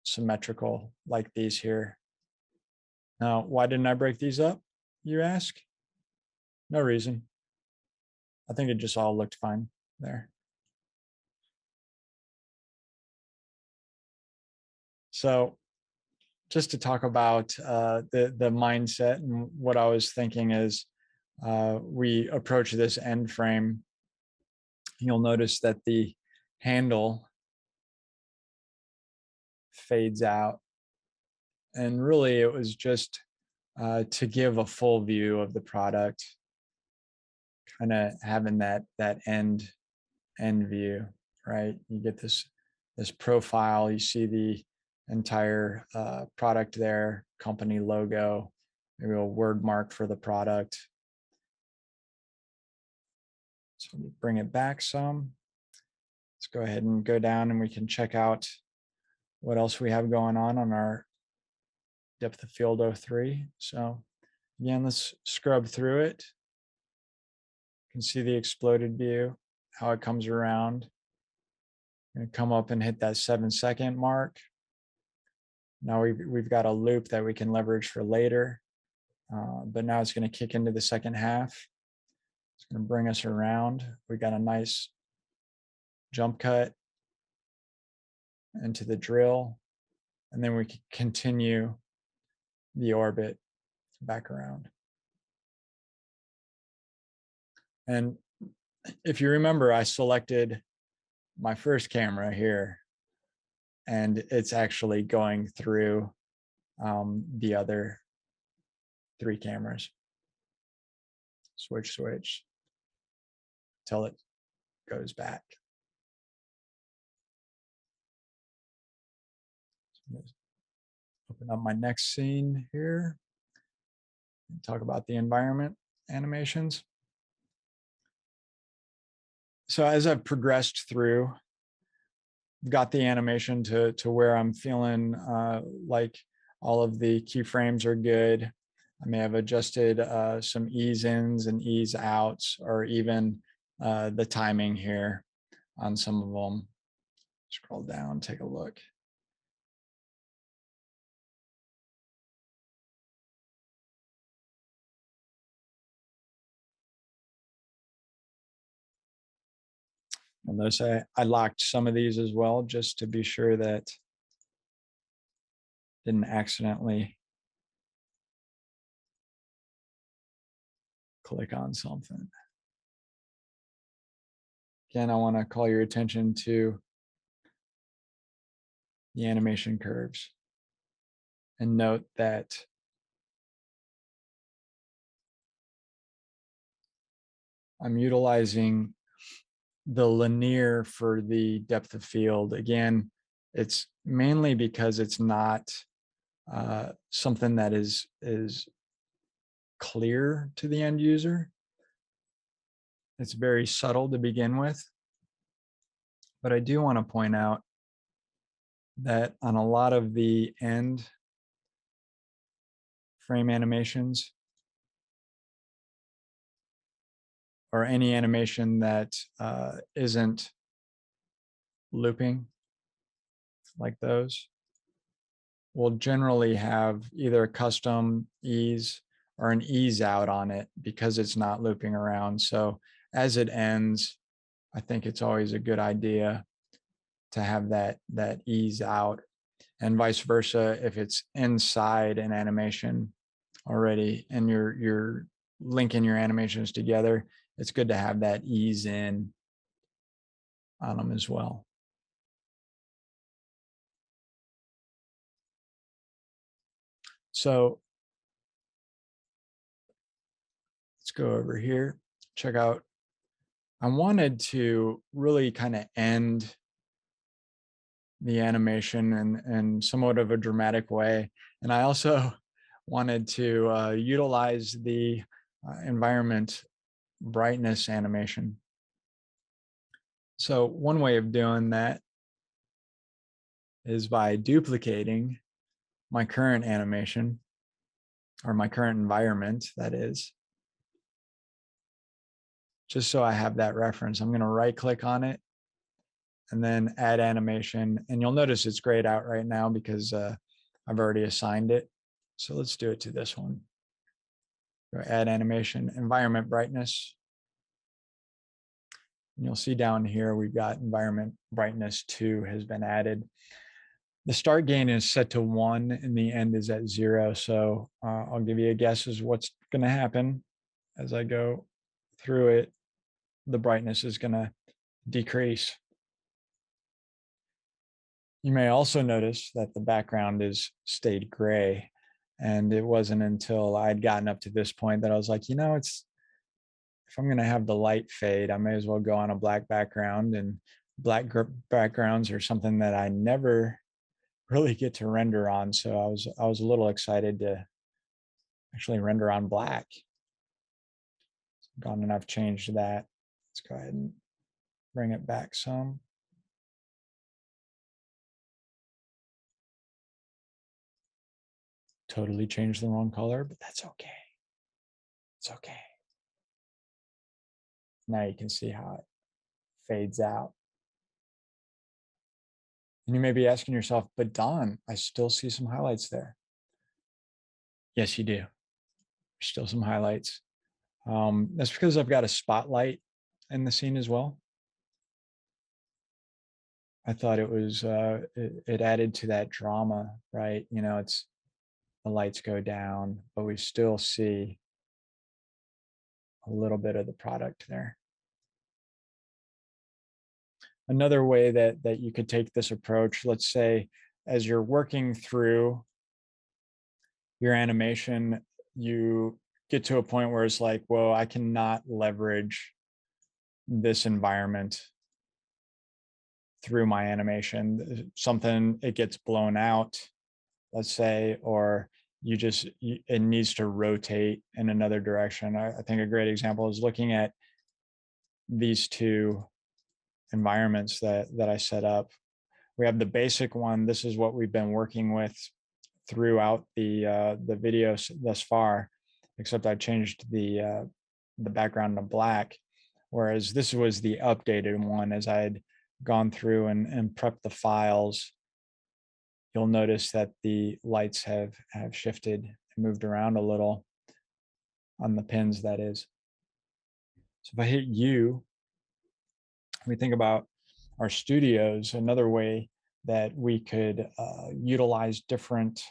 symmetrical like these here. Now, why didn't I break these up, you ask? No reason. I think it just all looked fine there. So just to talk about the mindset, and what I was thinking is we approach this end frame. You'll notice that the handle fades out. And really it was just to give a full view of the product, kind of having that end view, right? You get this profile, you see the entire product there, company logo, maybe a word mark for the product. So we bring it back some. Let's go ahead and go down and we can check out what else we have going on our depth of field 03. So again, let's scrub through it. You can see the exploded view, how it comes around. I'm gonna come up and hit that 7-second mark. Now we've got a loop that we can leverage for later, but now it's gonna kick into the second half. It's gonna bring us around. We got a nice jump cut into the drill, and then we can continue the orbit back around. And if you remember, I selected my first camera here, and it's actually going through the other 3 cameras. Switch till it goes back. Open up my next scene here and talk about the environment animations. So as I've progressed through, got the animation to where I'm feeling like all of the keyframes are good. I may have adjusted some ease ins and ease outs, or even the timing here on some of them. Scroll down, take a look. And notice I locked some of these as well, just to be sure that didn't accidentally click on something. Again, I want to call your attention to the animation curves and note that I'm utilizing the linear for the depth of field. Again, it's mainly because it's not something that is clear to the end user. It's very subtle to begin with. But I do want to point out that on a lot of the end frame animations, or any animation that isn't looping like those, will generally have either a custom ease or an ease out on it because it's not looping around. So as it ends, I think it's always a good idea to have that ease out, and vice versa. If it's inside an animation already and you're linking your animations together, it's good to have that ease in on them as well. So let's go over here, check out. I wanted to really kind of end the animation in somewhat of a dramatic way. And I also wanted to utilize the environment brightness animation. So one way of doing that is by duplicating my current animation, or my current environment, that is, just so I have that reference. I'm going to right click on it and then add animation. And you'll notice it's grayed out right now because I've already assigned it. So let's do it to this one. Go add animation, environment brightness. And you'll see down here, we've got environment brightness 2 has been added. The start gain is set to 1 and the end is at 0. So I'll give you a guess as what's going to happen as I go through it. The brightness is going to decrease. You may also notice that the background is stayed gray. And it wasn't until I'd gotten up to this point that I was like, you know, if I'm going to have the light fade, I may as well go on a black background. And black backgrounds are something that I never really get to render on. So I was a little excited to actually render on black. Gone and I've changed that. Let's go ahead and bring it back some. Totally changed the wrong color, but that's okay. It's okay. Now you can see how it fades out. And you may be asking yourself, but Don, I still see some highlights there. Yes, you do. There's still some highlights. That's because I've got a spotlight in the scene as well. I thought it was, it added to that drama, right? You know, it's the lights go down, but we still see a little bit of the product there. Another way that you could take this approach, let's say, as you're working through your animation, you get to a point where it's like, well, I cannot leverage this environment through my animation. Something, it gets blown out, let's say, or it needs to rotate in another direction. I think a great example is looking at these two environments that I set up. We have the basic one. This is what we've been working with throughout the videos thus far, except I changed the background to black. Whereas this was the updated one. As I had gone through and prepped the files, you'll notice that the lights have shifted and moved around a little on the pins, that is. So if I hit U, we think about our studios. Another way that we could utilize different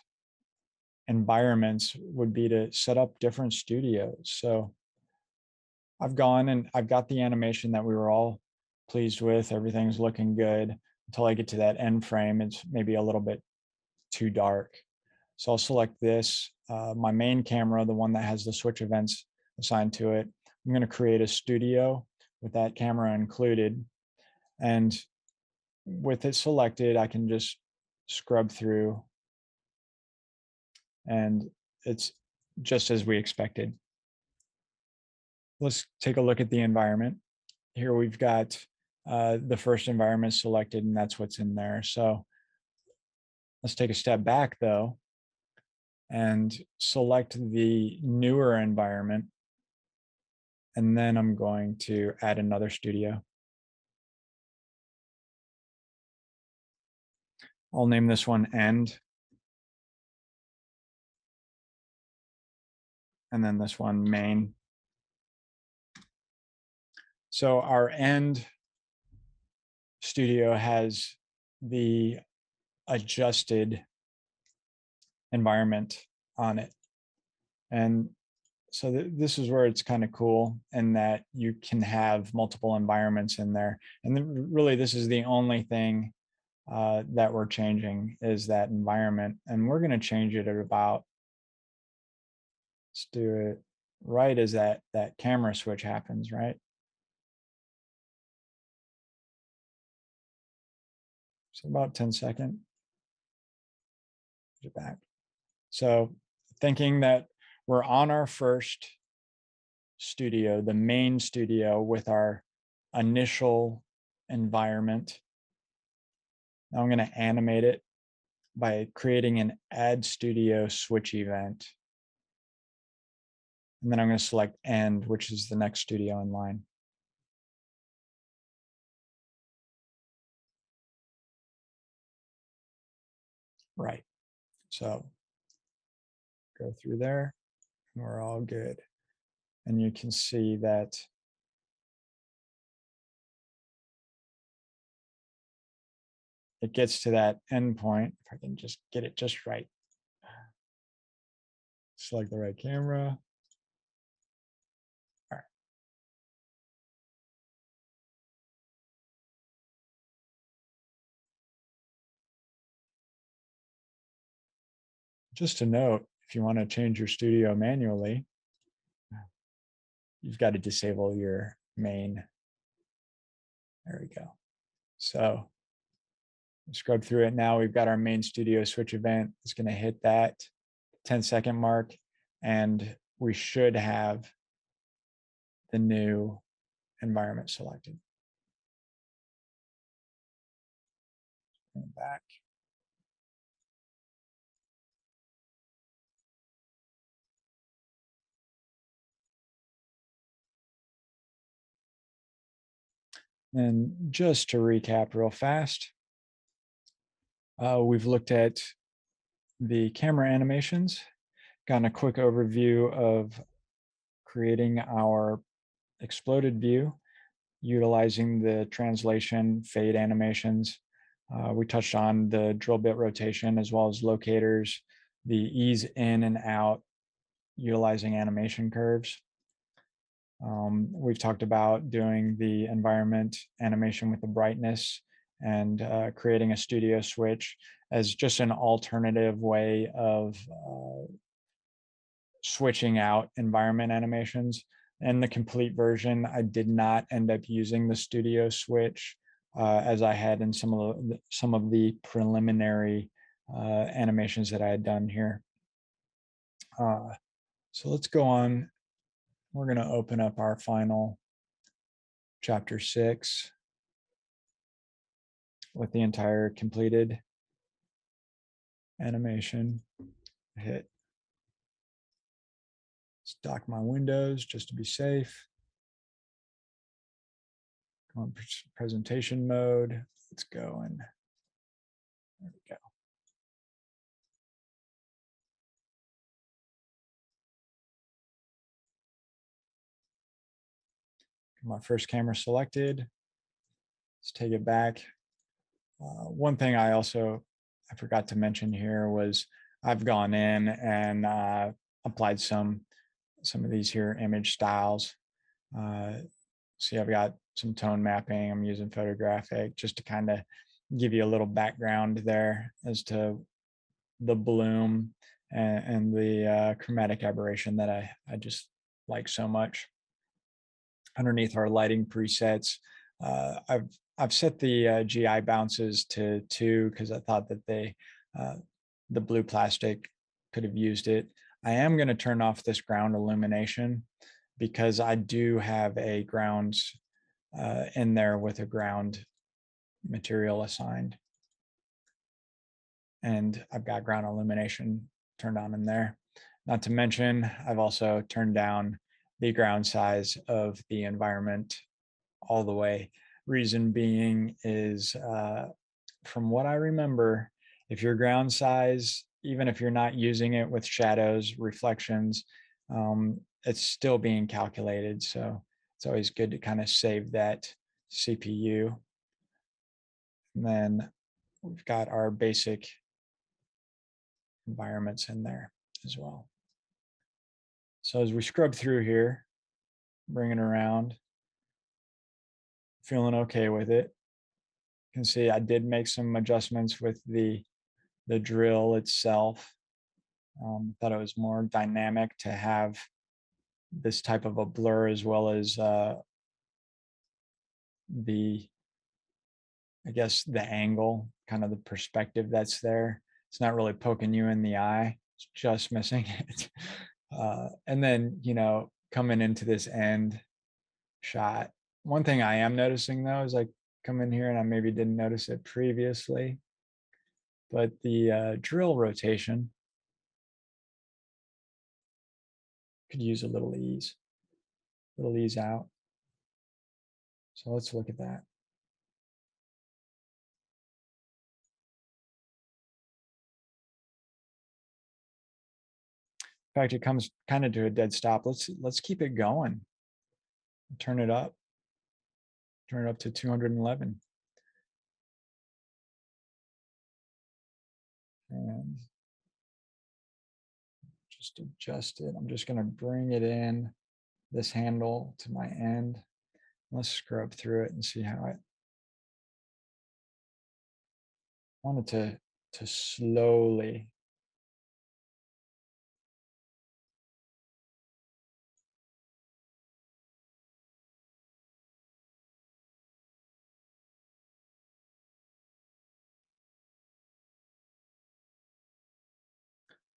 environments would be to set up different studios. So I've gone and I've got the animation that we were all pleased with. Everything's looking good until I get to that end frame. It's maybe a little bit too dark. So I'll select this, my main camera, the one that has the switch events assigned to it. I'm going to create a studio with that camera included. And with it selected, I can just scrub through and it's just as we expected. Let's take a look at the environment. Here we've got the first environment selected, and that's what's in there. So let's take a step back though and select the newer environment. And then I'm going to add another studio. I'll name this one End. And then this one Main. So our End studio has the adjusted environment on it. And so this is where it's kind of cool in that you can have multiple environments in there. And then really this is the only thing that we're changing is that environment. And we're going to change it at about, let's do it right as that camera switch happens, right? So about 10 seconds. Get back. So thinking that we're on our first studio, the main studio with our initial environment. Now I'm going to animate it by creating an add studio switch event. And then I'm going to select End, which is the next studio in line. Right. So go through there and we're all good. And you can see that it gets to that endpoint. If I can just get it just right. Select the right camera. All right. Just to note, if you want to change your studio manually, you've got to disable your main. There we go. So scrub through it now. We've got our main studio switch event. It's going to hit that 10-second mark, and we should have the new environment selected. Bring it back. And just to recap real fast, we've looked at the camera animations, gotten a quick overview of creating our exploded view, utilizing the translation fade animations. We touched on the drill bit rotation as well as locators, the ease in and out utilizing animation curves. We've talked about doing the environment animation with the brightness and creating a studio switch as just an alternative way of switching out environment animations. And the complete version, I did not end up using the studio switch as I had in some of the preliminary animations that I had done here. So let's go on. We're going to open up our final chapter 6 with the entire completed animation. Hit dock my windows just to be safe. Go on presentation mode. Let's go and there we go. My first camera selected. Let's take it back. One thing I forgot to mention here was I've gone in and applied some of these here image styles. See, I've got some tone mapping. I'm using photographic just to kind of give you a little background there as to the bloom and the chromatic aberration that I just like so much. Underneath our lighting presets, I've set the GI bounces to 2 because I thought that the blue plastic could have used it. I am going to turn off this ground illumination because I do have a ground in there with a ground material assigned. And I've got ground illumination turned on in there. Not to mention, I've also turned down the ground size of the environment all the way. Reason being is, from what I remember, if your ground size, even if you're not using it with shadows, reflections, it's still being calculated. So it's always good to kind of save that CPU. And then we've got our basic environments in there as well. So as we scrub through here, bring it around, feeling okay with it. You can see I did make some adjustments with the drill itself. Thought it was more dynamic to have this type of a blur as well as I guess the angle, kind of the perspective that's there. It's not really poking you in the eye. It's just missing it. And then, coming into this end shot. One thing I am noticing though is I come in here and I maybe didn't notice it previously, but the drill rotation could use a little ease out. So let's look at that. In fact, it comes kind of to a dead stop. Let's keep it going. Turn it up to 211. And just adjust it. I'm just going to bring it in, this handle to my end. Let's scrub through it and see how it wanted to slowly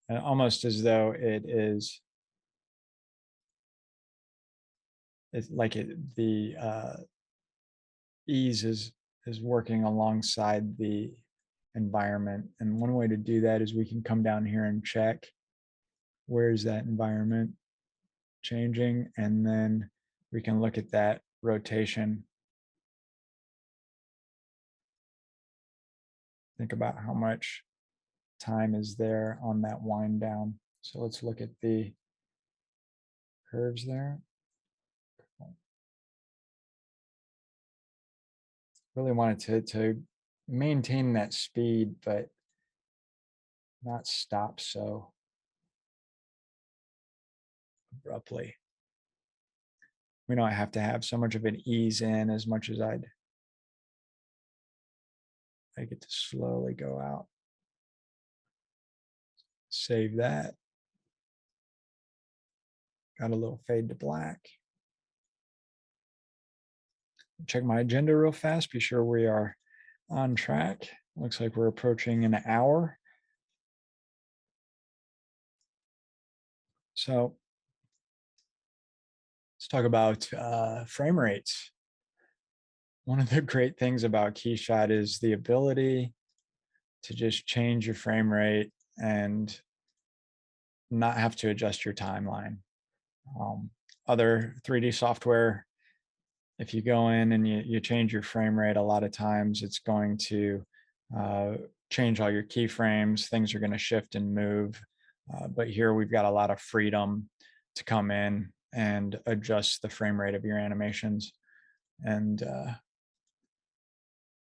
and almost as though it's like the ease is working alongside the environment. And one way to do that is we can come down here and check where's that environment changing, and then we can look at that rotation think about how much time is there on that wind down. So let's look at the curves there. Really wanted to maintain that speed, but not stop so abruptly. We don't have to have so much of an ease in as much as I get to slowly go out. Save that. Got a little fade to black. Check my agenda real fast. Be sure we are on track. Looks like we're approaching an hour. So let's talk about frame rates. One of the great things about KeyShot is the ability to just change your frame rate and not have to adjust your timeline. Other 3D software, if you go in and you change your frame rate, a lot of times it's going to change all your keyframes. Things are going to shift and move. But here we've got a lot of freedom to come in and adjust the frame rate of your animations. And I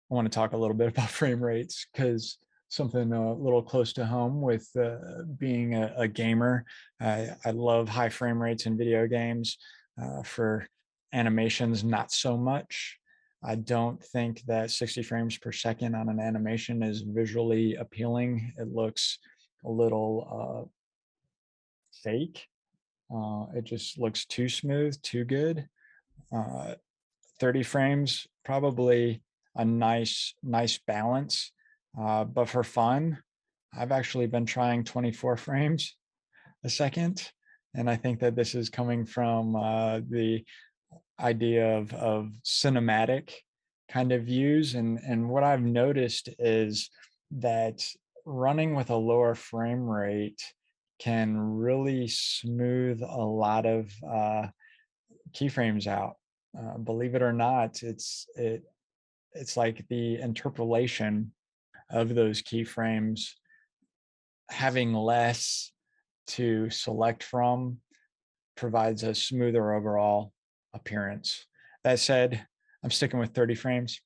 want to talk a little bit about frame rates because something a little close to home with being a gamer. I love high frame rates in video games. For animations, not so much. I don't think that 60 frames per second on an animation is visually appealing. It looks a little fake. It just looks too smooth, too good. 30 frames, probably a nice balance. But for fun, I've actually been trying 24 frames a second. And I think that this is coming from the idea of cinematic kind of views. And what I've noticed is that running with a lower frame rate can really smooth a lot of keyframes out. Believe it or not, it's like the interpolation of those keyframes, having less to select from provides a smoother overall appearance. That said, I'm sticking with 30 frames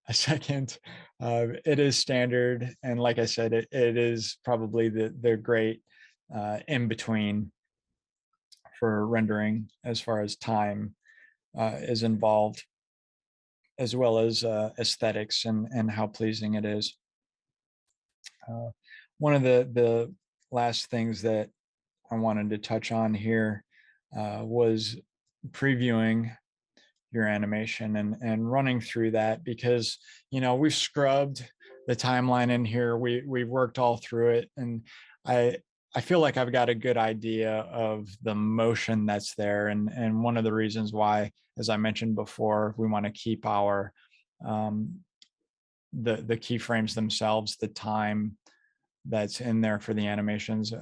a second. It is standard, and like I said, it is probably the great in between for rendering as far as time is involved, as well as aesthetics and how pleasing it is. One of the last things that I wanted to touch on here was previewing your animation and running through that, because we've scrubbed the timeline in here, we've worked all through it, and I feel like I've got a good idea of the motion that's there, and one of the reasons why, as I mentioned before, we want to keep our the keyframes themselves, the time that's in there for the animations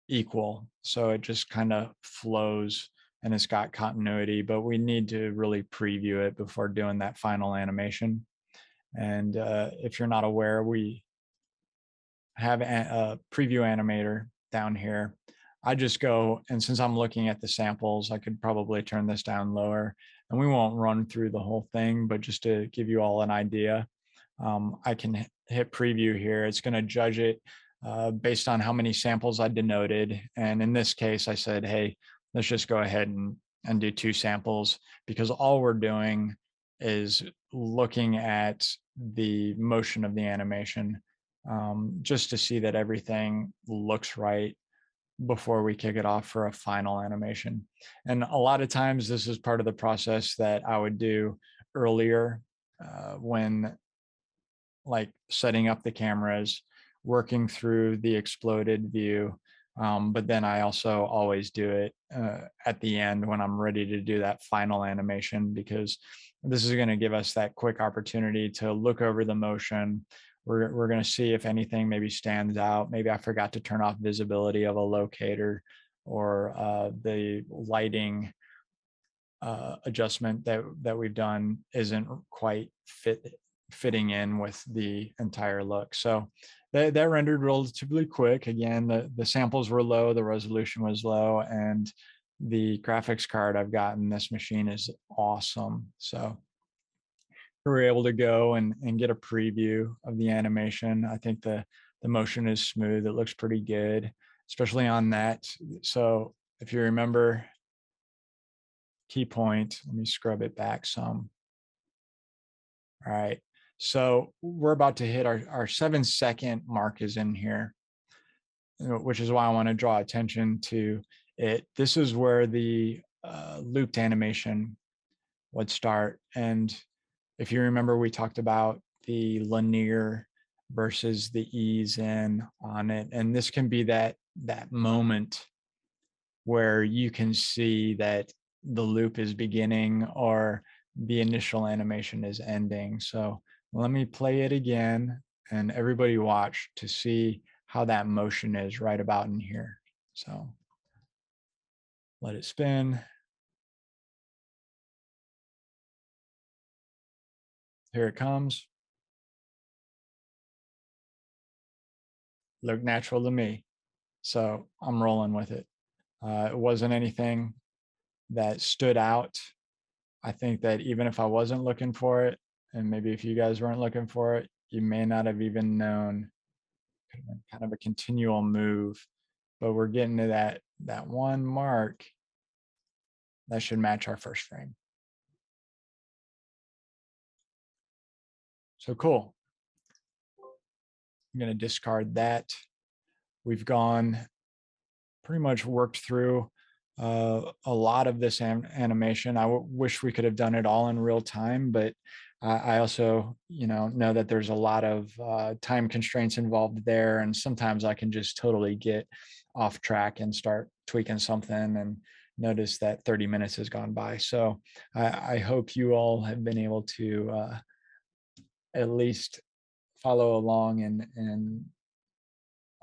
equal, so it just kind of flows and it's got continuity. But we need to really preview it before doing that final animation. And if you're not aware, we have a preview animator down here. I just go, and since I'm looking at the samples, I could probably turn this down lower, and we won't run through the whole thing, but just to give you all an idea, I can hit preview here. It's going to judge it based on how many samples I denoted. And in this case, I said, hey, let's just go ahead and do 2 samples, because all we're doing is looking at the motion of the animation, just to see that everything looks right before we kick it off for a final animation. And a lot of times this is part of the process that I would do earlier when like setting up the cameras, working through the exploded view. But then I also always do it at the end when I'm ready to do that final animation, because this is going to give us that quick opportunity to look over the motion. We're going to see if anything maybe stands out. Maybe I forgot to turn off visibility of a locator, or the lighting adjustment that we've done isn't quite fitting in with the entire look. So that rendered relatively quick. Again, the samples were low, the resolution was low, and the graphics card I've got in this machine is awesome. So we were able to go and get a preview of the animation. I think the motion is smooth. It looks pretty good, especially on that. So if you remember key point, let me scrub it back some. All right. So we're about to hit our 7-second mark is in here, which is why I want to draw attention to it. This is where the looped animation would start. And if you remember, we talked about the linear versus the ease in on it. And this can be that moment where you can see that the loop is beginning or the initial animation is ending. So let me play it again and everybody watch to see how that motion is right about in here. So let it spin. Here it comes. Looked natural to me. So I'm rolling with it. It wasn't anything that stood out. I think that even if I wasn't looking for it, and maybe if you guys weren't looking for it, you may not have even known. Kind of a continual move, but we're getting to that one mark that should match our first frame. So cool. I'm going to discard that. We've gone pretty much worked through a lot of this animation. I wish we could have done it all in real time, but I also, know that there's a lot of time constraints involved there, and sometimes I can just totally get off track and start tweaking something and notice that 30 minutes has gone by. So I hope you all have been able to at least follow along and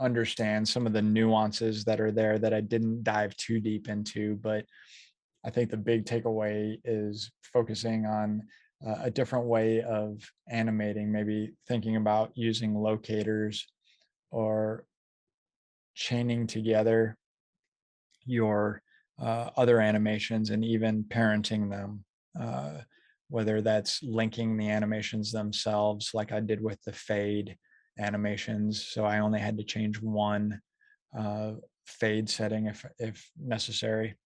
understand some of the nuances that are there that I didn't dive too deep into. But I think the big takeaway is focusing on a different way of animating, maybe thinking about using locators or chaining together your other animations and even parenting them, whether that's linking the animations themselves, like I did with the fade animations. So I only had to change one fade setting if necessary.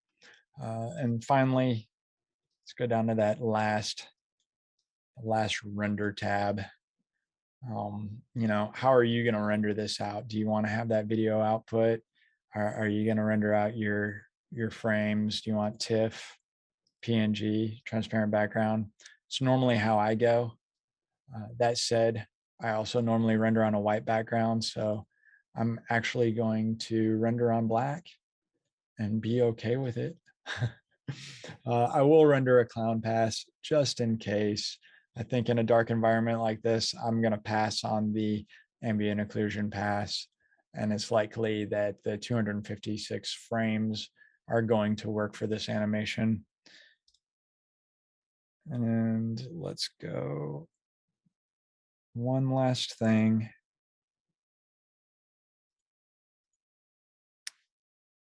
And finally, let's go down to that last render tab. How are you going to render this out? Do you want to have that video output? Are you going to render out your frames? Do you want TIFF, PNG, transparent background? It's normally how I go. That said, I also normally render on a white background, so I'm actually going to render on black and be okay with it. I will render a clown pass just in case. I think in a dark environment like this, I'm going to pass on the ambient occlusion pass, and it's likely that the 256 frames are going to work for this animation. And let's go one last thing.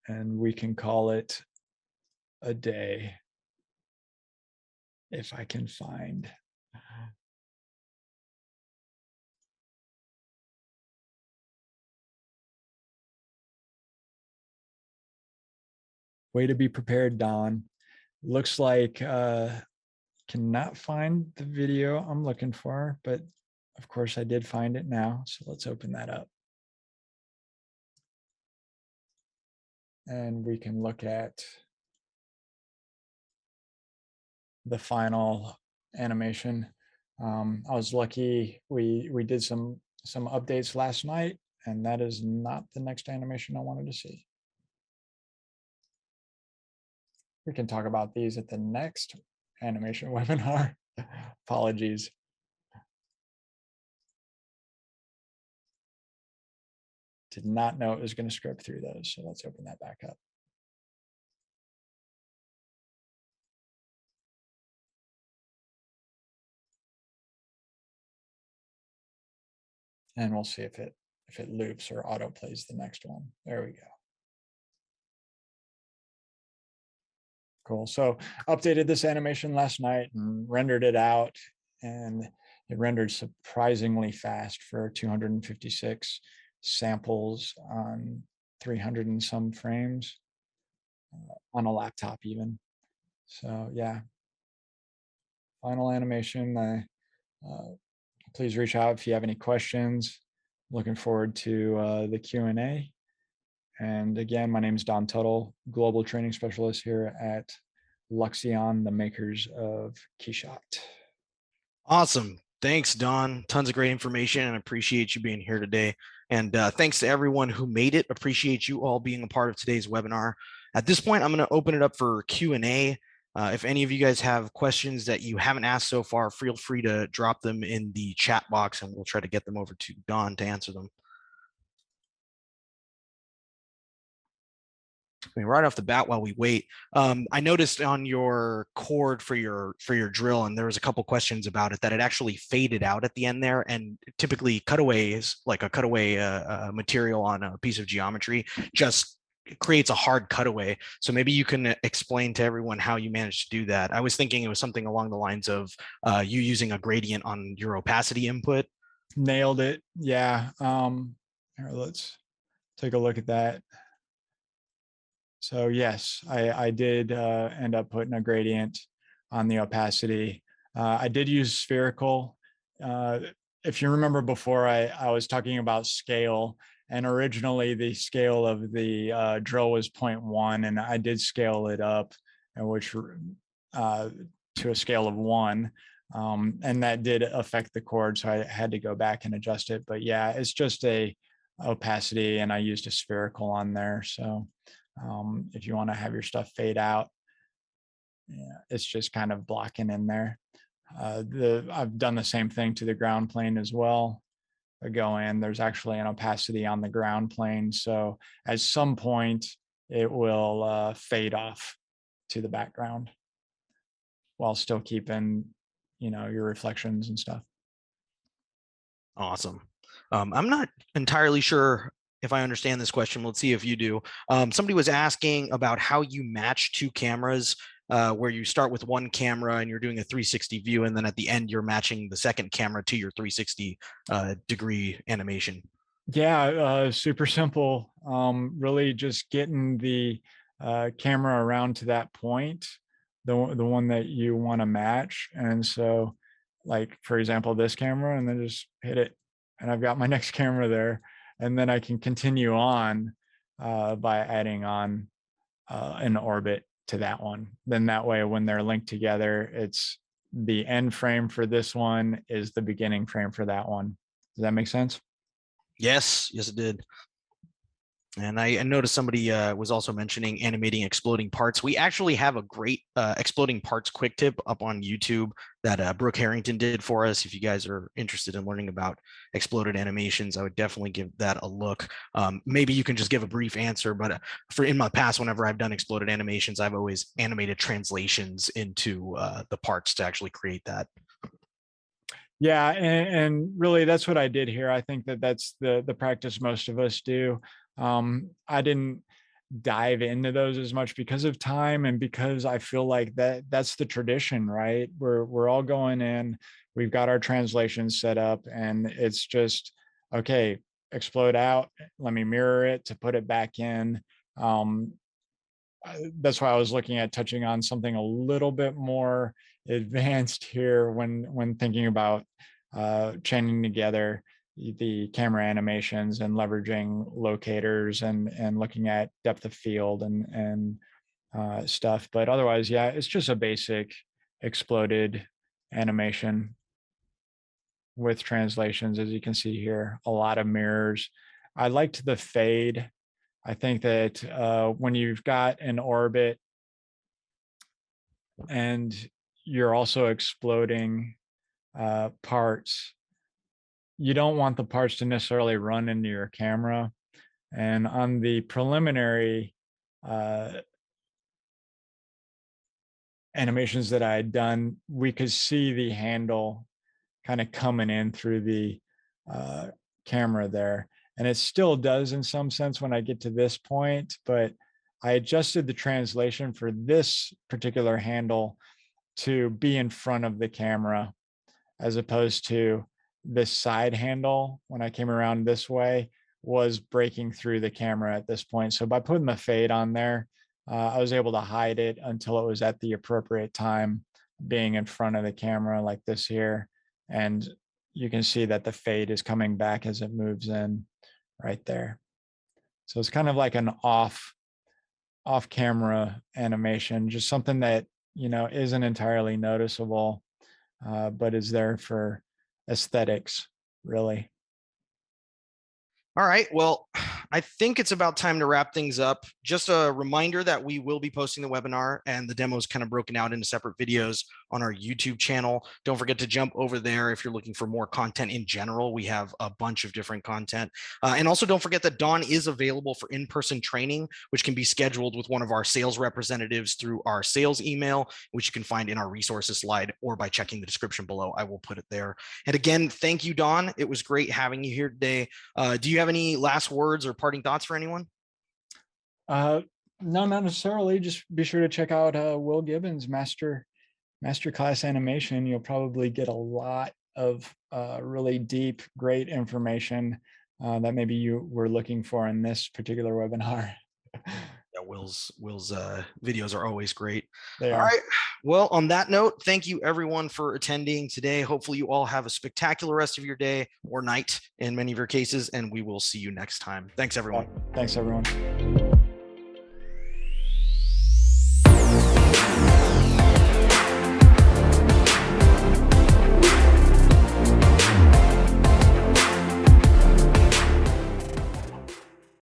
And we can call it a day if I can find. Way to be prepared, Don. Looks like cannot find the video I'm looking for, but of course I did find it now. So let's open that up. And we can look at the final animation. I was lucky we did some updates last night, and that is not the next animation I wanted to see. We can talk about these at the next animation webinar. Apologies. Did not know it was going to script through those. So let's open that back up. And we'll see if it loops or auto plays the next one. There we go. Cool. So updated this animation last night and rendered it out, and it rendered surprisingly fast for 256 samples on 300 and some frames on a laptop even. So yeah, final animation. Please reach out if you have any questions. Looking forward to the Q&A. And again, my name is Don Tuttle, Global Training Specialist here at Luxion, the makers of KeyShot. Awesome. Thanks, Don. Tons of great information, and appreciate you being here today. And thanks to everyone who made it. Appreciate you all being a part of today's webinar. At this point, I'm going to open it up for Q&A. If any of you guys have questions that you haven't asked so far, feel free to drop them in the chat box, and we'll try to get them over to Don to answer them. I mean, right off the bat, while we wait, I noticed on your cord for your drill, and there was a couple questions about it, that it actually faded out at the end there. And typically, cutaways, like a cutaway material on a piece of geometry, just creates a hard cutaway. So maybe you can explain to everyone how you managed to do that. I was thinking it was something along the lines of you using a gradient on your opacity input. Nailed it. Yeah. Here, let's take a look at that. So yes, I did end up putting a gradient on the opacity. I did use spherical. If you remember before, I was talking about scale, and originally the scale of the drill was 0.1, and I did scale it up, which to a scale of 1. And that did affect the chord, so I had to go back and adjust it. But yeah, it's just a opacity, and I used a spherical on there. So if you want to have your stuff fade out, yeah, it's just kind of blocking in there. I've done the same thing to the ground plane as well. I go in, there's actually an opacity on the ground plane. So at some point it will fade off to the background while still keeping, your reflections and stuff. Awesome. I'm not entirely sure if I understand this question. Let's see if you do. Somebody was asking about how you match two cameras, where you start with one camera and you're doing a 360 view, and then at the end you're matching the second camera to your 360 degree animation. Yeah, super simple. Really just getting the camera around to that point, the one that you want to match. And so, like for example, this camera, and then just hit it, and I've got my next camera there, and then I can continue on by adding on an orbit to that one. Then that way, when they're linked together, it's the end frame for this one is the beginning frame for that one. Does that make sense? Yes, it did. And I noticed somebody was also mentioning animating exploding parts. We actually have a great exploding parts quick tip up on YouTube that Brooke Harrington did for us. If you guys are interested in learning about exploded animations, I would definitely give that a look. Maybe you can just give a brief answer, but for in my past, whenever I've done exploded animations, I've always animated translations into the parts to actually create that. Yeah, and really that's what I did here. I think that's the practice most of us do. I didn't dive into those as much because of time, and because I feel like that's the tradition, right? We're all going in, we've got our translations set up, and it's just okay, explode out, let me mirror it to put it back in. That's why I was looking at touching on something a little bit more advanced here when thinking about chaining together the camera animations and leveraging locators and looking at depth of field and stuff. But otherwise, yeah, it's just a basic exploded animation with translations, as you can see here, a lot of mirrors. I liked the fade. I think that when you've got an orbit and you're also exploding parts, you don't want the parts to necessarily run into your camera. And on the preliminary animations that I had done, we could see the handle kind of coming in through the camera there. And it still does in some sense when I get to this point, but I adjusted the translation for this particular handle to be in front of the camera as opposed to this side handle when I came around this way was breaking through the camera at this point. So by putting the fade on there, I was able to hide it until it was at the appropriate time being in front of the camera like this here. And you can see that the fade is coming back as it moves in right there. So it's kind of like an off camera animation, just something that, isn't entirely noticeable, but is there for aesthetics, really. All right. Well, I think it's about time to wrap things up. Just a reminder that we will be posting the webinar and the demo is kind of broken out into separate videos on our YouTube channel. Don't forget to jump over there if you're looking for more content in general. We have a bunch of different content. And also don't forget that Dawn is available for in-person training, which can be scheduled with one of our sales representatives through our sales email, which you can find in our resources slide or by checking the description below. I will put it there. And again, thank you, Dawn. It was great having you here today. Do you have any last words or parting thoughts for anyone? No, not necessarily. Just be sure to check out Will Gibbons' Masterclass Animation. You'll probably get a lot of really deep, great information that maybe you were looking for in this particular webinar. Yeah, Will's videos are always great. They All are. right. Well, on that note, thank you everyone for attending today. Hopefully you all have a spectacular rest of your day or night in many of your cases, and we will see you next time. Thanks, everyone. Thanks, everyone.